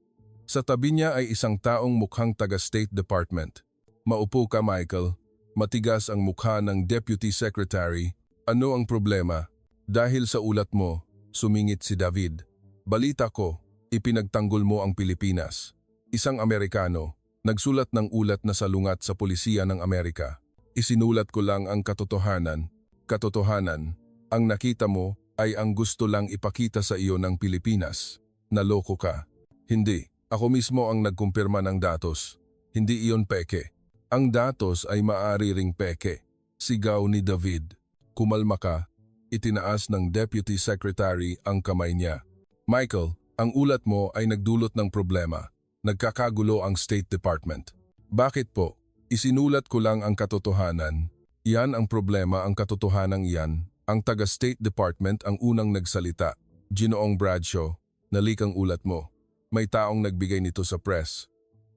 Sa tabi niya ay isang taong mukhang taga-State Department. Maupo ka, Michael. Matigas ang mukha ng Deputy Secretary. Ano ang problema? Dahil sa ulat mo, sumingit si David. Balita ko, ipinagtanggol mo ang Pilipinas. Isang Amerikano, nagsulat ng ulat na salungat sa Pulisiya ng Amerika. Isinulat ko lang ang katotohanan. Katotohanan, ang nakita mo ay ang gusto lang ipakita sa iyo ng Pilipinas. Naloko ka. Hindi, ako mismo ang nagkumpirma ng datos. Hindi iyon peke. Ang datos ay maaari ring peke. Sigaw ni David. Kumalma ka. Itinaas ng Deputy Secretary ang kamay niya. Michael, ang ulat mo ay nagdulot ng problema. Nagkakagulo ang State Department. Bakit po? Isinulat ko lang ang katotohanan. Iyan ang problema, ang katotohanang iyan. Ang taga-State Department ang unang nagsalita. Ginoong Bradshaw, nalik ang ulat mo. May taong nagbigay nito sa press.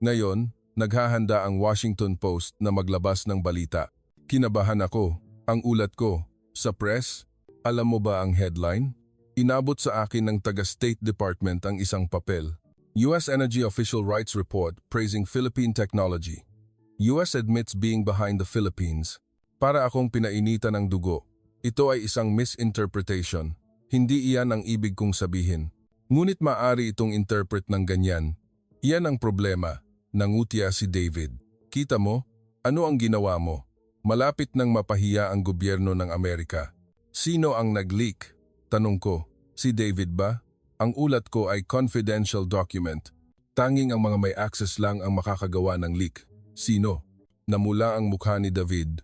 Ngayon, naghahanda ang Washington Post na maglabas ng balita. Kinabahan ako. Ang ulat ko, sa press, alam mo ba ang headline? Inabot sa akin ng taga-State Department ang isang papel. U.S. Energy Official Rights Report praising Philippine technology. U.S. admits being behind the Philippines. Para akong pinainitan ng dugo. Ito ay isang misinterpretation. Hindi iyan ang ibig kong sabihin. Ngunit maaari itong interpret ng ganyan. Iyan ang problema. Nangutya si David. Kita mo? Ano ang ginawa mo? Malapit nang mapahiya ang gobyerno ng Amerika. Sino ang nag-leak? Tanong ko. Si David ba? Ang ulat ko ay confidential document. Tanging ang mga may access lang ang makakagawa ng leak. Sino? Namula ang mukha ni David.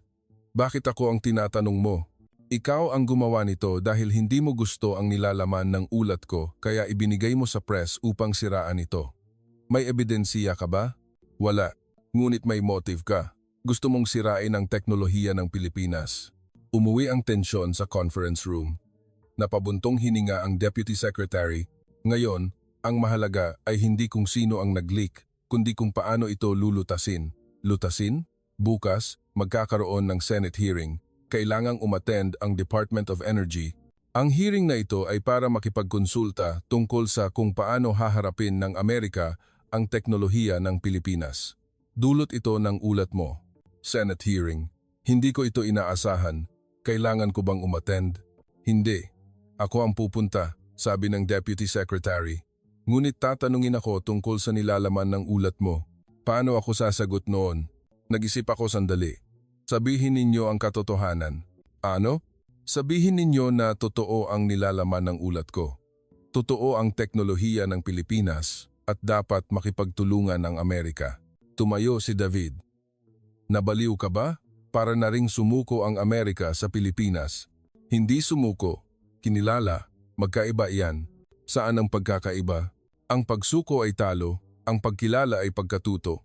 Bakit ako ang tinatanong mo? Ikaw ang gumawa nito dahil hindi mo gusto ang nilalaman ng ulat ko kaya ibinigay mo sa press upang siraan ito. May ebidensiya ka ba? Wala. Ngunit may motive ka. Gusto mong sirain ang teknolohiya ng Pilipinas. Umuwi ang tensyon sa conference room. Napabuntong hininga ang Deputy Secretary. Ngayon, ang mahalaga ay hindi kung sino ang nag-leak, kundi kung paano ito lulutasin. Lutasin? Bukas, magkakaroon ng Senate hearing. Kailangang umattend ang Department of Energy. Ang hearing na ito ay para makipagkonsulta tungkol sa kung paano haharapin ng Amerika ang teknolohiya ng Pilipinas. Dulot ito ng ulat mo. Senate hearing. Hindi ko ito inaasahan. Kailangan ko bang umattend? Hindi. Ako ang pupunta, sabi ng Deputy Secretary. Ngunit tatanungin ako tungkol sa nilalaman ng ulat mo. Paano ako sasagot noon? Nag-isip ako sandali. Sabihin ninyo ang katotohanan. Ano? Sabihin ninyo na totoo ang nilalaman ng ulat ko. Totoo ang teknolohiya ng Pilipinas at dapat makipagtulungan ang Amerika. Tumayo si David. Nabaliw ka ba? Para na ring sumuko ang Amerika sa Pilipinas. Hindi sumuko. Kinilala. Magkaiba iyan. Saan ang pagkakaiba? Ang pagsuko ay talo, ang pagkilala ay pagkatuto.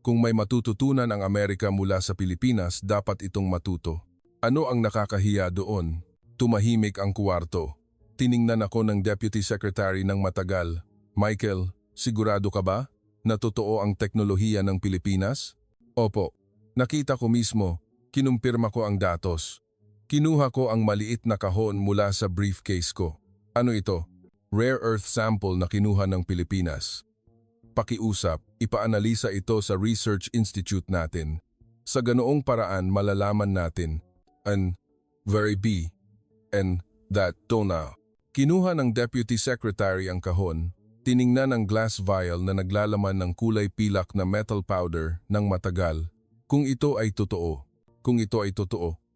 Kung may matututunan ang Amerika mula sa Pilipinas, dapat itong matuto. Ano ang nakakahiya doon? Tumahimik ang kuwarto. Tiningnan ako ng Deputy Secretary ng matagal. Michael, sigurado ka ba na totoo ang teknolohiya ng Pilipinas? Opo. Nakita ko mismo. Kinumpirma ko ang datos. Kinuha ko ang maliit na kahon mula sa briefcase ko. Ano ito? Rare earth sample na kinuha ng Pilipinas. Pakiusap, ipaanalisa ito sa Research Institute natin. Sa ganoong paraan malalaman natin and very B and that tona. Kinuha ng Deputy Secretary ang kahon, tiningnan ang glass vial na naglalaman ng kulay pilak na metal powder ng matagal. Kung ito ay totoo,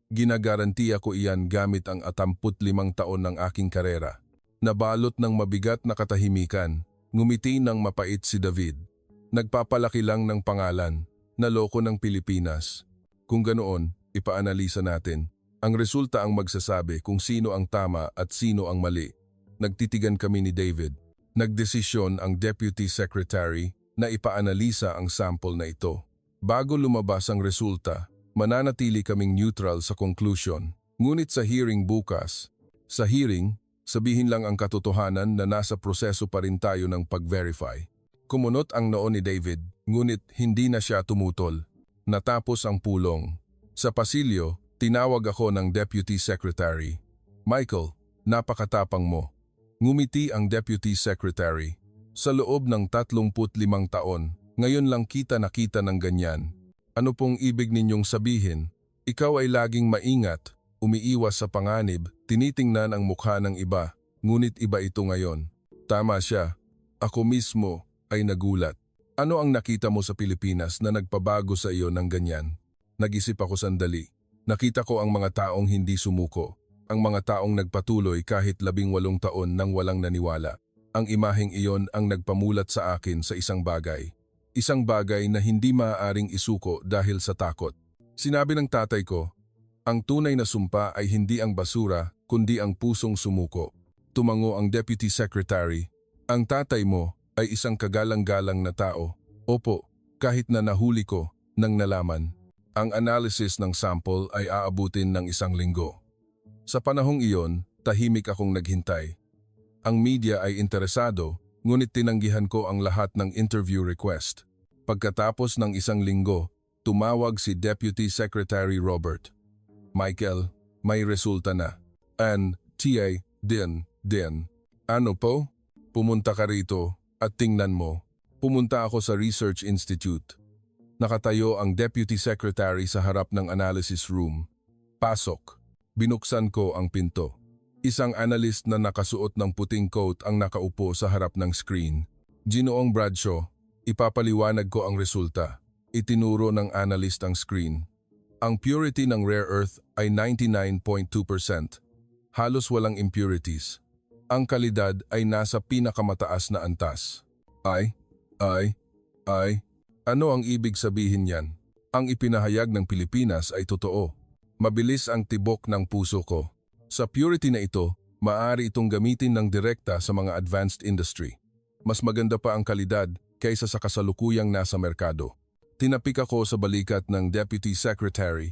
ginagarantiya ko iyan gamit ang 45 taon ng aking karera. Nabalot ng mabigat na katahimikan, ngumiti ng mapait si David. Nagpapalaki lang ng pangalan, naloko ng Pilipinas. Kung ganoon, ipaanalisa natin. Ang resulta ang magsasabi kung sino ang tama at sino ang mali. Nagtitigan kami ni David. Nagdesisyon ang Deputy Secretary na ipaanalisa ang sample na ito. Bago lumabas ang resulta, mananatili kaming neutral sa conclusion. Ngunit sa hearing bukas, sabihin lang ang katotohanan na nasa proseso pa rin tayo ng pag-verify. Kumunot ang noo ni David, ngunit hindi na siya tumutol. Natapos ang pulong. Sa pasilyo, tinawag ako ng Deputy Secretary. Michael, napakatapang mo. Ngumiti ang Deputy Secretary. Sa loob ng 35 taon, ngayon lang kita nakita ng ganyan. Ano pong ibig ninyong sabihin? Ikaw ay laging maingat, umiiwas sa panganib, tinitingnan ang mukha ng iba, ngunit iba ito ngayon. Tama siya. Ako mismo ay nagulat. Ano ang nakita mo sa Pilipinas na nagpabago sa iyo ng ganyan? Nag-isip ako sandali. Nakita ko ang mga taong hindi sumuko. Ang mga taong nagpatuloy kahit 18 taon nang walang naniwala. Ang imaheng iyon ang nagpamulat sa akin sa isang bagay. Isang bagay na hindi maaaring isuko dahil sa takot. Sinabi ng tatay ko, ang tunay na sumpa ay hindi ang basura, kundi ang pusong sumuko. Tumango ang Deputy Secretary. Ang tatay mo ay isang kagalang-galang na tao. Opo, kahit na nahuli ko nang nalaman. Ang analysis ng sample ay aabutin ng 1 linggo. Sa panahong iyon, tahimik akong naghintay. Ang media ay interesado, ngunit tinanggihan ko ang lahat ng interview request. Pagkatapos ng 1 linggo, tumawag si Deputy Secretary Robert. Michael, may resulta na. And, TA, din. Ano po? Pumunta ka rito at tingnan mo. Pumunta ako sa Research Institute. Nakatayo ang Deputy Secretary sa harap ng analysis room. Pasok. Binuksan ko ang pinto. Isang analyst na nakasuot ng puting coat ang nakaupo sa harap ng screen. Ginoong Bradshaw, ipapaliwanag ko ang resulta. Itinuro ng analyst ang screen. Ang purity ng rare earth ay 99.2%. Halos walang impurities. Ang kalidad ay nasa pinakamataas na antas. Ano ang ibig sabihin yan? Ang ipinahayag ng Pilipinas ay totoo. Mabilis ang tibok ng puso ko. Sa purity na ito, maaari itong gamitin ng direkta sa mga advanced industry. Mas maganda pa ang kalidad kaysa sa kasalukuyang nasa merkado. Tinapik ako sa balikat ng Deputy Secretary.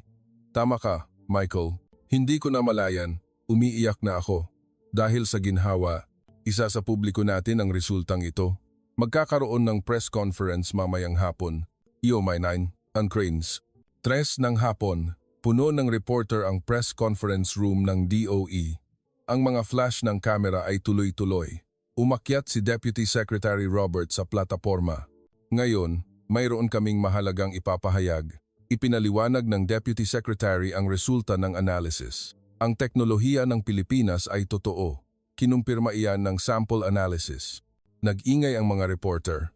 Tama ka, Michael. Hindi ko na malayan, umiiyak na ako. Dahil sa ginhawa, isa sa publiko natin ang resultang ito. Magkakaroon ng press conference mamayang hapon. May 9, ang Cranes. 3 ng hapon, puno ng reporter ang press conference room ng DOE. Ang mga flash ng kamera ay tuloy-tuloy. Umakyat si Deputy Secretary Robert sa plataporma. Ngayon, mayroon kaming mahalagang ipapahayag. Ipinaliwanag ng Deputy Secretary ang resulta ng analysis. Ang teknolohiya ng Pilipinas ay totoo. Kinumpirma iyan ng sample analysis. Nag-ingay ang mga reporter.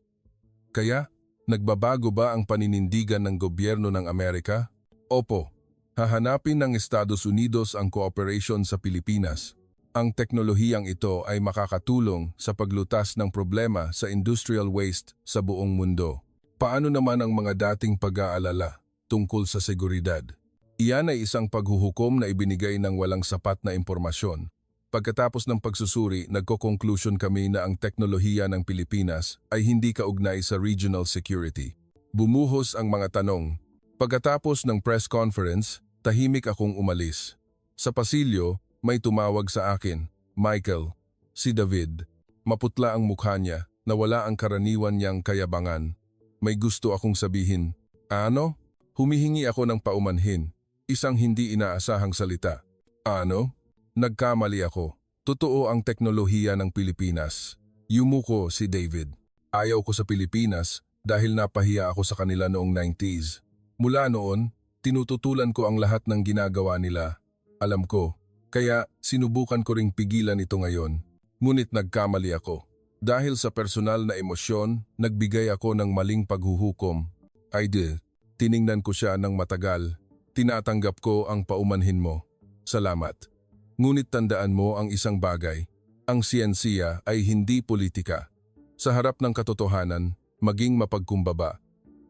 Kaya, nagbabago ba ang paninindigan ng gobyerno ng Amerika? Opo, hahanapin ng Estados Unidos ang cooperation sa Pilipinas. Ang teknolohiyang ito ay makakatulong sa paglutas ng problema sa industrial waste sa buong mundo. Paano naman ang mga dating pag-aalala tungkol sa seguridad? Iyan ay isang paghuhukom na ibinigay ng walang sapat na impormasyon. Pagkatapos ng pagsusuri, nagko-conclusion kami na ang teknolohiya ng Pilipinas ay hindi kaugnay sa regional security. Bumuhos ang mga tanong. Pagkatapos ng press conference, tahimik akong umalis. Sa pasilyo, may tumawag sa akin, Michael, si David. Maputla ang mukha niya na wala ang karaniwan niyang kayabangan. May gusto akong sabihin. Ano? Humihingi ako ng paumanhin. Isang hindi inaasahang salita. Ano? Nagkamali ako. Totoo ang teknolohiya ng Pilipinas. Yumuko si David. Ayaw ko sa Pilipinas dahil napahiya ako sa kanila noong 90s. Mula noon, tinututulan ko ang lahat ng ginagawa nila. Alam ko, kaya sinubukan ko ring pigilan ito ngayon. Ngunit nagkamali ako. Dahil sa personal na emosyon, nagbigay ako ng maling paghuhukom. Tiningnan ko siya ng matagal. Tinatanggap ko ang paumanhin mo. Salamat. Ngunit tandaan mo ang isang bagay. Ang siyensiya ay hindi politika. Sa harap ng katotohanan, maging mapagkumbaba.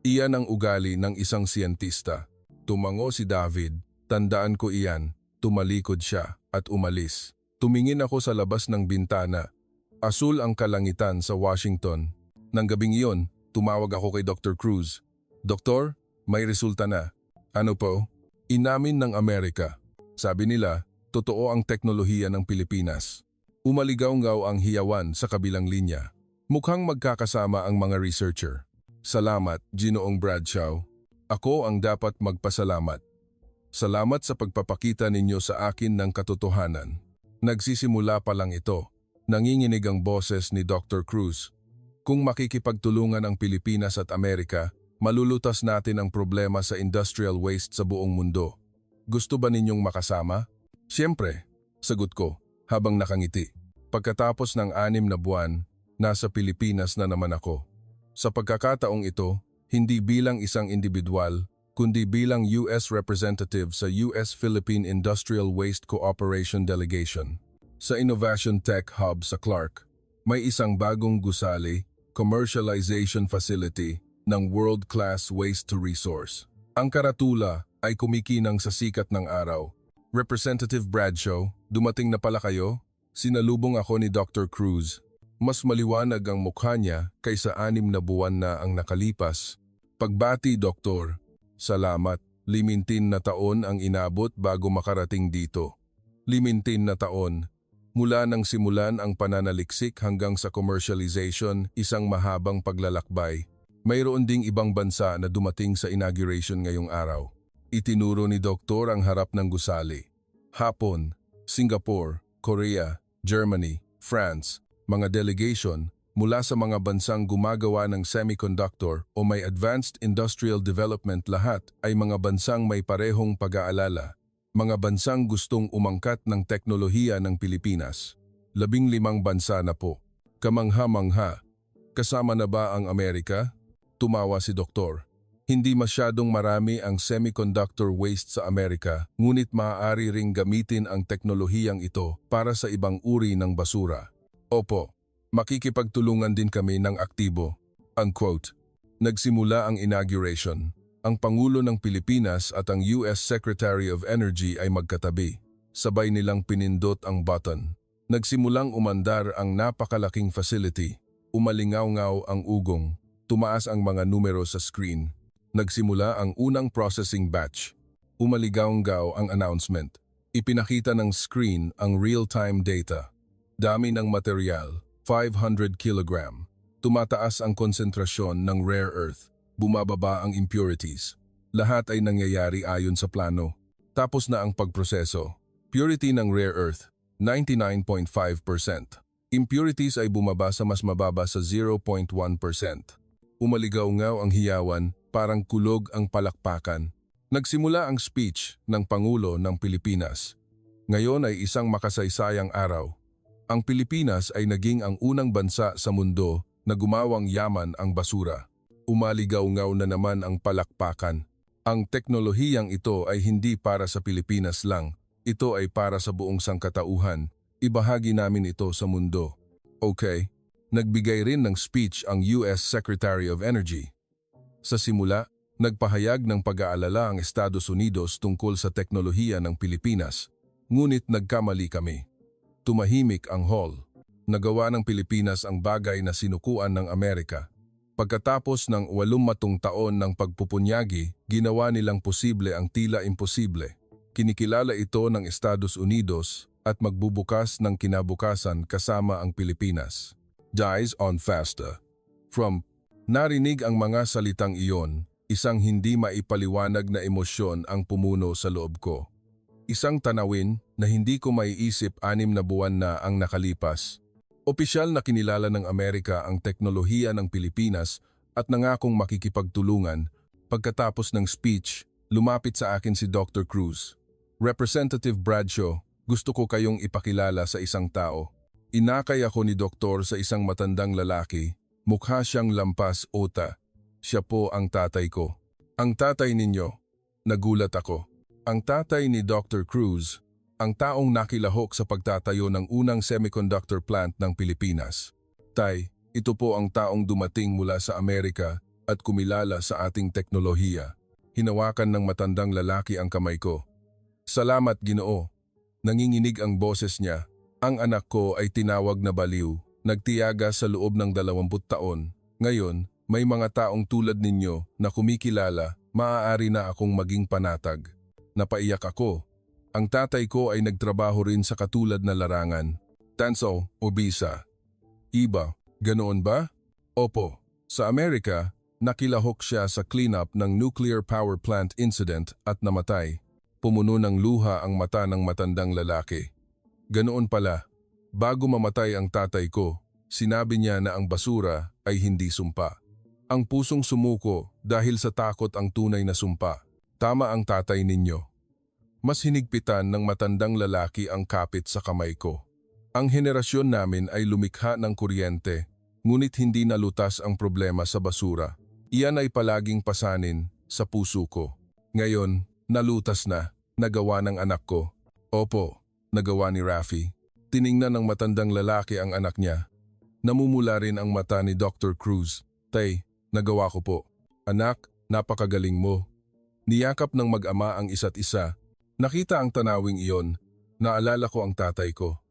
Iyan ang ugali ng isang siyentista. Tumango si David. Tandaan ko iyan. Tumalikod siya at umalis. Tumingin ako sa labas ng bintana. Asul ang kalangitan sa Washington. Nang gabing iyon, tumawag ako kay Dr. Cruz. Doktor, may resulta na. Ano po? Inamin ng Amerika. Sabi nila, totoo ang teknolohiya ng Pilipinas. Umaligaw-ngaw ang hiyawan sa kabilang linya. Mukhang magkakasama ang mga researcher. Salamat, Ginoong Bradshaw. Ako ang dapat magpasalamat. Salamat sa pagpapakita ninyo sa akin ng katotohanan. Nagsisimula pa lang ito. Nanginginig ang boses ni Dr. Cruz. Kung makikipagtulungan ang Pilipinas at Amerika, malulutas natin ang problema sa industrial waste sa buong mundo. Gusto ba ninyong makasama? Siyempre, sagot ko, habang nakangiti. Pagkatapos ng 6 na buwan, nasa Pilipinas na naman ako. Sa pagkakataong ito, hindi bilang isang individual, kundi bilang U.S. Representative sa U.S.-Philippine Industrial Waste Cooperation Delegation. Sa Innovation Tech Hub sa Clark, may isang bagong gusali, commercialization facility ng world-class waste-to-resource. Ang karatula ay kumikinang sa sikat ng araw. Representative Bradshaw, dumating na pala kayo? Sinalubong ako ni Dr. Cruz. Mas maliwanag ang mukha niya kaysa 6 na buwan na ang nakalipas. Pagbati, Doktor. Salamat. 19 na taon ang inabot bago makarating dito. 19 na taon. Mula nang simulan ang pananaliksik hanggang sa commercialization, isang mahabang paglalakbay. Mayroon ding ibang bansa na dumating sa inauguration ngayong araw. Itinuro ni Doktor ang harap ng gusali. Hapon, Singapore, Korea, Germany, France, mga delegation mula sa mga bansang gumagawa ng semiconductor o may advanced industrial development, lahat ay mga bansang may parehong pag-aalala. Mga bansang gustong umangkat ng teknolohiya ng Pilipinas. 15 bansa na po. Kamangha-mangha. Kasama na ba ang Amerika? Tumawa si Doktor. Hindi masyadong marami ang semiconductor waste sa Amerika, ngunit maaari ring gamitin ang teknolohiyang ito para sa ibang uri ng basura. Opo, makikipagtulungan din kami ng aktibo. Unquote. Nagsimula ang inauguration. Ang Pangulo ng Pilipinas at ang U.S. Secretary of Energy ay magkatabi. Sabay nilang pinindot ang button. Nagsimulang umandar ang napakalaking facility. Umalingaw-ngaw ang ugong. Tumaas ang mga numero sa screen. Nagsimula ang unang processing batch. Umaligaw-ngaw ang announcement. Ipinakita ng screen ang real-time data. Dami ng material, 500 kilogram. Tumataas ang konsentrasyon ng rare earth. Bumababa ang impurities. Lahat ay nangyayari ayon sa plano. Tapos na ang pagproseso. Purity ng rare earth, 99.5%. Impurities ay bumaba sa mas mababa sa 0.1%. Umaligaw-ngaw ang hiyawan, parang kulog ang palakpakan. Nagsimula ang speech ng Pangulo ng Pilipinas. Ngayon ay isang makasaysayang araw. Ang Pilipinas ay naging ang unang bansa sa mundo na gumawang yaman ang basura. Umaligaw-ngaw na naman ang palakpakan. Ang teknolohiyang ito ay hindi para sa Pilipinas lang. Ito ay para sa buong sangkatauhan. Ibahagi namin ito sa mundo. Okay, nagbigay rin ng speech ang US Secretary of Energy. Sa simula, nagpahayag ng pag-aalala ang Estados Unidos tungkol sa teknolohiya ng Pilipinas. Ngunit nagkamali kami. Tumahimik ang hall. Nagawa ng Pilipinas ang bagay na sinukuan ng Amerika. Pagkatapos ng 80 taon ng pagpupunyagi, ginawa nilang posible ang tila imposible. Kinikilala ito ng Estados Unidos at magbubukas ng kinabukasan kasama ang Pilipinas. Dies on FASTA. Narinig ang mga salitang iyon, isang hindi maipaliwanag na emosyon ang pumuno sa loob ko. Isang tanawin na hindi ko maiisip 6 na buwan na ang nakalipas. Opisyal na kinilala ng Amerika ang teknolohiya ng Pilipinas at nangakong makikipagtulungan. Pagkatapos ng speech, lumapit sa akin si Dr. Cruz. Representative Bradshaw, gusto ko kayong ipakilala sa isang tao. Inakay ako ni Doktor sa isang matandang lalaki. Mukha siyang lampas ota. Siya po ang tatay ko. Ang tatay ninyo. Nagulat ako. Ang tatay ni Dr. Cruz, ang taong nakilahok sa pagtatayo ng unang semiconductor plant ng Pilipinas. Tay, ito po ang taong dumating mula sa Amerika at kumilala sa ating teknolohiya. Hinawakan ng matandang lalaki ang kamay ko. Salamat, Ginoo. Nanginginig ang boses niya. Ang anak ko ay tinawag na baliw. Nagtiyaga sa loob ng 20 taon. Ngayon, may mga taong tulad ninyo na kumikilala, maaari na akong maging panatag. Napaiyak ako. Ang tatay ko ay nagtrabaho rin sa katulad na larangan. Tanso, obisa. Iba, ganoon ba? Opo. Sa Amerika, nakilahok siya sa cleanup ng nuclear power plant incident at namatay. Pumuno ng luha ang mata ng matandang lalaki. Ganoon pala. Bago mamatay ang tatay ko, sinabi niya na ang basura ay hindi sumpa. Ang pusong sumuko dahil sa takot ang tunay na sumpa. Tama ang tatay ninyo. Mas hinigpitan ng matandang lalaki ang kapit sa kamay ko. Ang henerasyon namin ay lumikha ng kuryente, ngunit hindi nalutas ang problema sa basura. Iyan ay palaging pasanin sa puso ko. Ngayon, nalutas na, nagawa ng anak ko. Opo, nagawa ni Rafi. Tiningnan ng matandang lalaki ang anak niya. Namumula rin ang mata ni Dr. Cruz. Tay, nagawa ko po. Anak, napakagaling mo. Niyakap ng mag-ama ang isa't isa. Nakita ang tanawing iyon. Naalala ko ang tatay ko.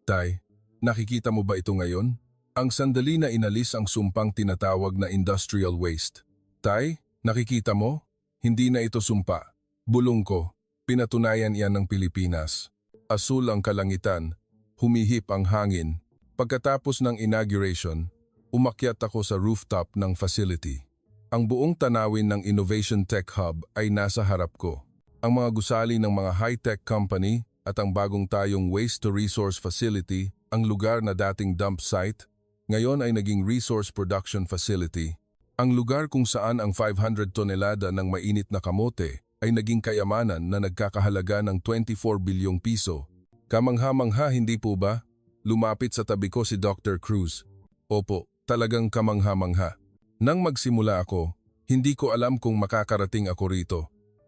Tay, nakikita mo ba ito ngayon? Ang sandali na inalis ang sumpang tinatawag na industrial waste. Tay, nakikita mo? Hindi na ito sumpa. Bulong ko. Pinatunayan iyan ng Pilipinas. Asul ang kalangitan. Humihip ang hangin. Pagkatapos ng inauguration, umakyat ako sa rooftop ng facility. Ang buong tanawin ng Innovation Tech Hub ay nasa harap ko. Ang mga gusali ng mga high-tech company at ang bagong tayong waste-to-resource facility, ang lugar na dating dump site, ngayon ay naging resource production facility. Ang lugar kung saan ang 500 tonelada ng mainit na kamote ay naging kayamanan na nagkakahalaga ng 24 bilyong piso. Kamangha-mangha, hindi po ba? Lumapit sa tabi ko si Dr. Cruz. Opo, talagang kamangha-mangha. Nang magsimula ako, hindi ko alam kung makakarating ako rito.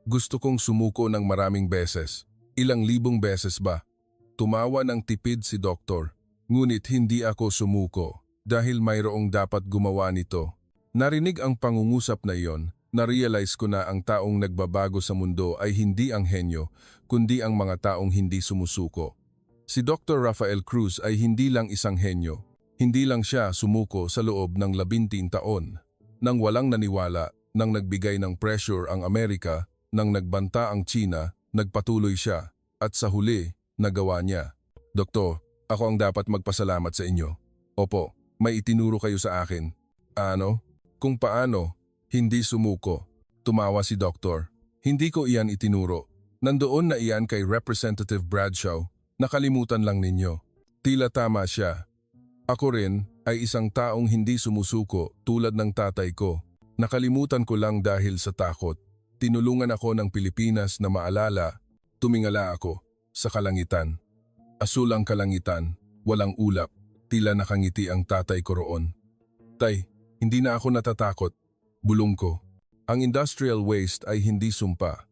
Gusto kong sumuko ng maraming beses. Ilang libong beses ba? Tumawa ng tipid si Doktor. Ngunit hindi ako sumuko dahil mayroong dapat gumawa nito. Narinig ang pangungusap na iyon. Na-realize ko na ang taong nagbabago sa mundo ay hindi ang henyo, kundi ang mga taong hindi sumusuko. Si Dr. Rafael Cruz ay hindi lang isang henyo. Hindi lang siya sumuko sa loob ng 11 taon. Nang walang naniwala, Nang nagbigay ng pressure ang Amerika, nang nagbanta ang China, nagpatuloy siya. At sa huli, nagawa niya. Doktor, ako ang dapat magpasalamat sa inyo. Opo, may itinuro kayo sa akin. Ano? Kung paano? Hindi sumuko. Tumawa si Doktor. Hindi ko iyan itinuro. Nandoon na iyan kay Representative Bradshaw. Nakalimutan lang ninyo. Tila tama siya. Ako rin ay isang taong hindi sumusuko tulad ng tatay ko. Nakalimutan ko lang dahil sa takot. Tinulungan ako ng Pilipinas na maalala. Tumingala ako sa kalangitan. Asul ang kalangitan, walang ulap. Tila nakangiti ang tatay ko roon. Tay, hindi na ako natatakot. Bulong ko. Ang industrial waste ay hindi sumpa.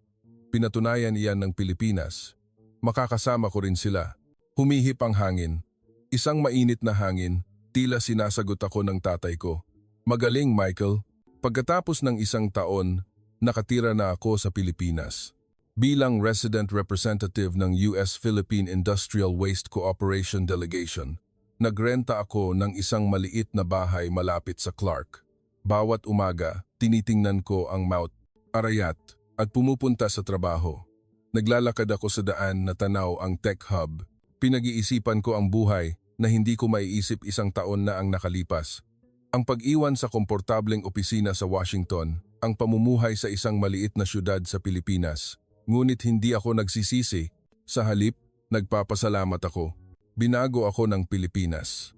Pinatunayan iyan ng Pilipinas. Makakasama ko rin sila. Humihip ang hangin. Isang mainit na hangin, tila sinasagot ako ng tatay ko. Magaling, Michael. Pagkatapos ng isang taon, nakatira na ako sa Pilipinas. Bilang resident representative ng US-Philippine Industrial Waste Cooperation Delegation, nagrenta ako ng isang maliit na bahay malapit sa Clark. Bawat umaga, tinitingnan ko ang Mount Arayat at pumupunta sa trabaho. Naglalakad ako sa daan na tanaw ang Tech Hub. Pinag-iisipan ko ang buhay na hindi ko maiisip isang taon na ang nakalipas. Ang pag-iwan sa komportableng opisina sa Washington, ang pamumuhay sa isang maliit na syudad sa Pilipinas. Ngunit hindi ako nagsisisi. Sa halip, nagpapasalamat ako. Binago ako ng Pilipinas.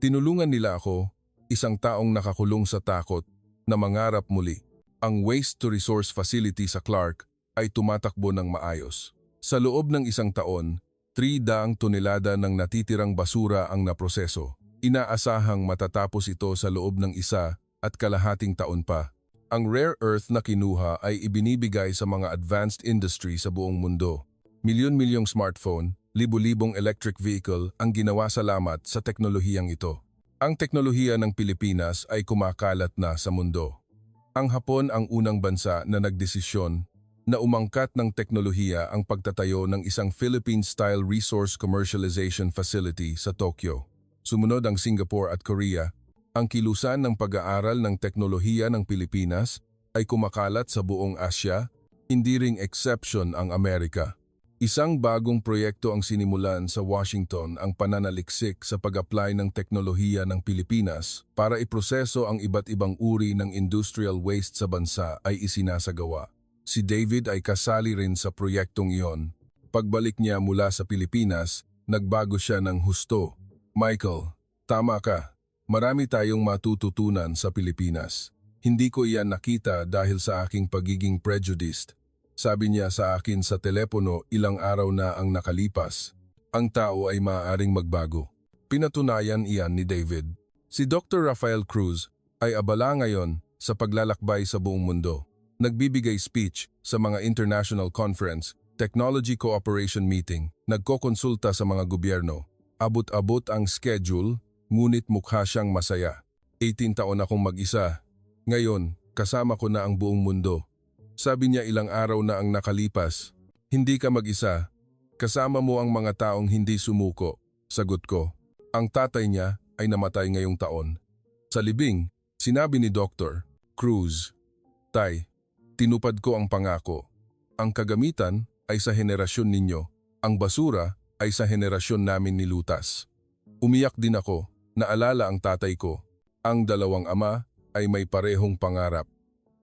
Tinulungan nila ako, isang taong nakakulong sa takot, na mangarap muli. Ang waste-to-resource facility sa Clark ay tumatakbo ng maayos. Sa loob ng isang taon, 300 tonelada ng natitirang basura ang naproseso. Inaasahang matatapos ito sa loob ng 1.5 taon pa. Ang rare earth na kinuha ay ibinibigay sa mga advanced industry sa buong mundo. Milyon-milyong smartphone, libu-libong electric vehicle ang ginawa salamat sa teknolohiyang ito. Ang teknolohiya ng Pilipinas ay kumakalat na sa mundo. Ang Hapon ang unang bansa na nagdesisyon na umangkat ng teknolohiya ang pagtatayo ng isang Philippine-style resource commercialization facility sa Tokyo. Sumunod ang Singapore at Korea. Ang kilusan ng pag-aaral ng teknolohiya ng Pilipinas ay kumakalat sa buong Asya, hindi ring exception ang Amerika. Isang bagong proyekto ang sinimulan sa Washington ang pananaliksik sa pag-apply ng teknolohiya ng Pilipinas para iproseso ang iba't ibang uri ng industrial waste sa bansa ay isinasagawa. Si David ay kasali rin sa proyektong iyon. Pagbalik niya mula sa Pilipinas, nagbago siya ng husto. Michael, tama ka. Marami tayong matututunan sa Pilipinas. Hindi ko iyan nakita dahil sa aking pagiging prejudiced. Sabi niya sa akin sa telepono ilang araw na ang nakalipas. Ang tao ay maaaring magbago. Pinatunayan iyan ni David. Si Dr. Rafael Cruz ay abala ngayon sa paglalakbay sa buong mundo. Nagbibigay speech sa mga international conference, technology cooperation meeting, nagkokonsulta sa mga gobyerno. Abot-abot ang schedule, ngunit mukha siyang masaya. 18 taon akong mag-isa. Ngayon, kasama ko na ang buong mundo. Sabi niya ilang araw na ang nakalipas. Hindi ka mag-isa. Kasama mo ang mga taong hindi sumuko. Sagot ko. Ang tatay niya ay namatay ngayong taon. Sa libing, sinabi ni Dr. Cruz, Tay, tinupad ko ang pangako. Ang kagamitan ay sa henerasyon ninyo. Ang basura ay sa henerasyon namin nilutas. Umiyak din ako. Naalala ang tatay ko. Ang dalawang ama ay may parehong pangarap.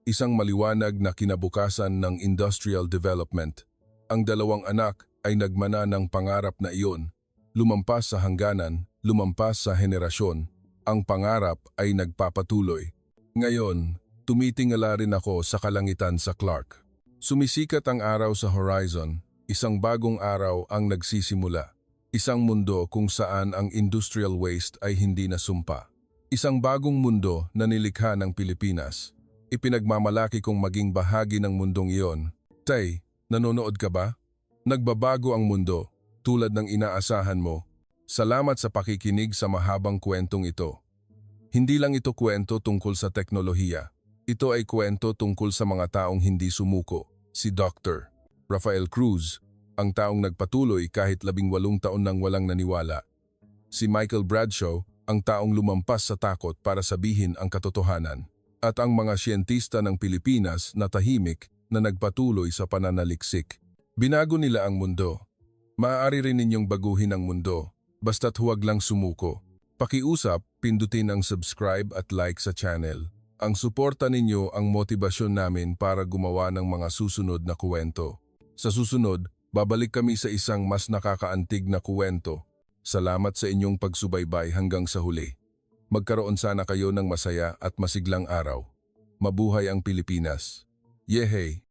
Isang maliwanag na kinabukasan ng industrial development. Ang dalawang anak ay nagmana ng pangarap na iyon. Lumampas sa hangganan, lumampas sa henerasyon. Ang pangarap ay nagpapatuloy. Ngayon, tumitingala rin ako sa kalangitan sa Clark. Sumisikat ang araw sa horizon. Isang bagong araw ang nagsisimula. Isang mundo kung saan ang industrial waste ay hindi nasumpa. Isang bagong mundo na nilikha ng Pilipinas. Ipinagmamalaki kong maging bahagi ng mundong iyon. Tay, nanonood ka ba? Nagbabago ang mundo, tulad ng inaasahan mo. Salamat sa pakikinig sa mahabang kwentong ito. Hindi lang ito kwento tungkol sa teknolohiya. Ito ay kwento tungkol sa mga taong hindi sumuko. Si Dr. Rafael Cruz, ang taong nagpatuloy kahit 18 taon nang walang naniwala. Si Michael Bradshaw, ang taong lumampas sa takot para sabihin ang katotohanan. at ang mga siyentista ng Pilipinas na tahimik na nagpatuloy sa pananaliksik. Binago nila ang mundo. Maaari rin ninyong baguhin ang mundo, basta't huwag lang sumuko. Pakiusap, pindutin ang subscribe at like sa channel. Ang suporta ninyo ang motibasyon namin para gumawa ng mga susunod na kuwento. Sa susunod, babalik kami sa isang mas nakakaantig na kuwento. Salamat sa inyong pagsubaybay hanggang sa huli. Magkaroon sana kayo ng masaya at masiglang araw. Mabuhay ang Pilipinas. Yehey!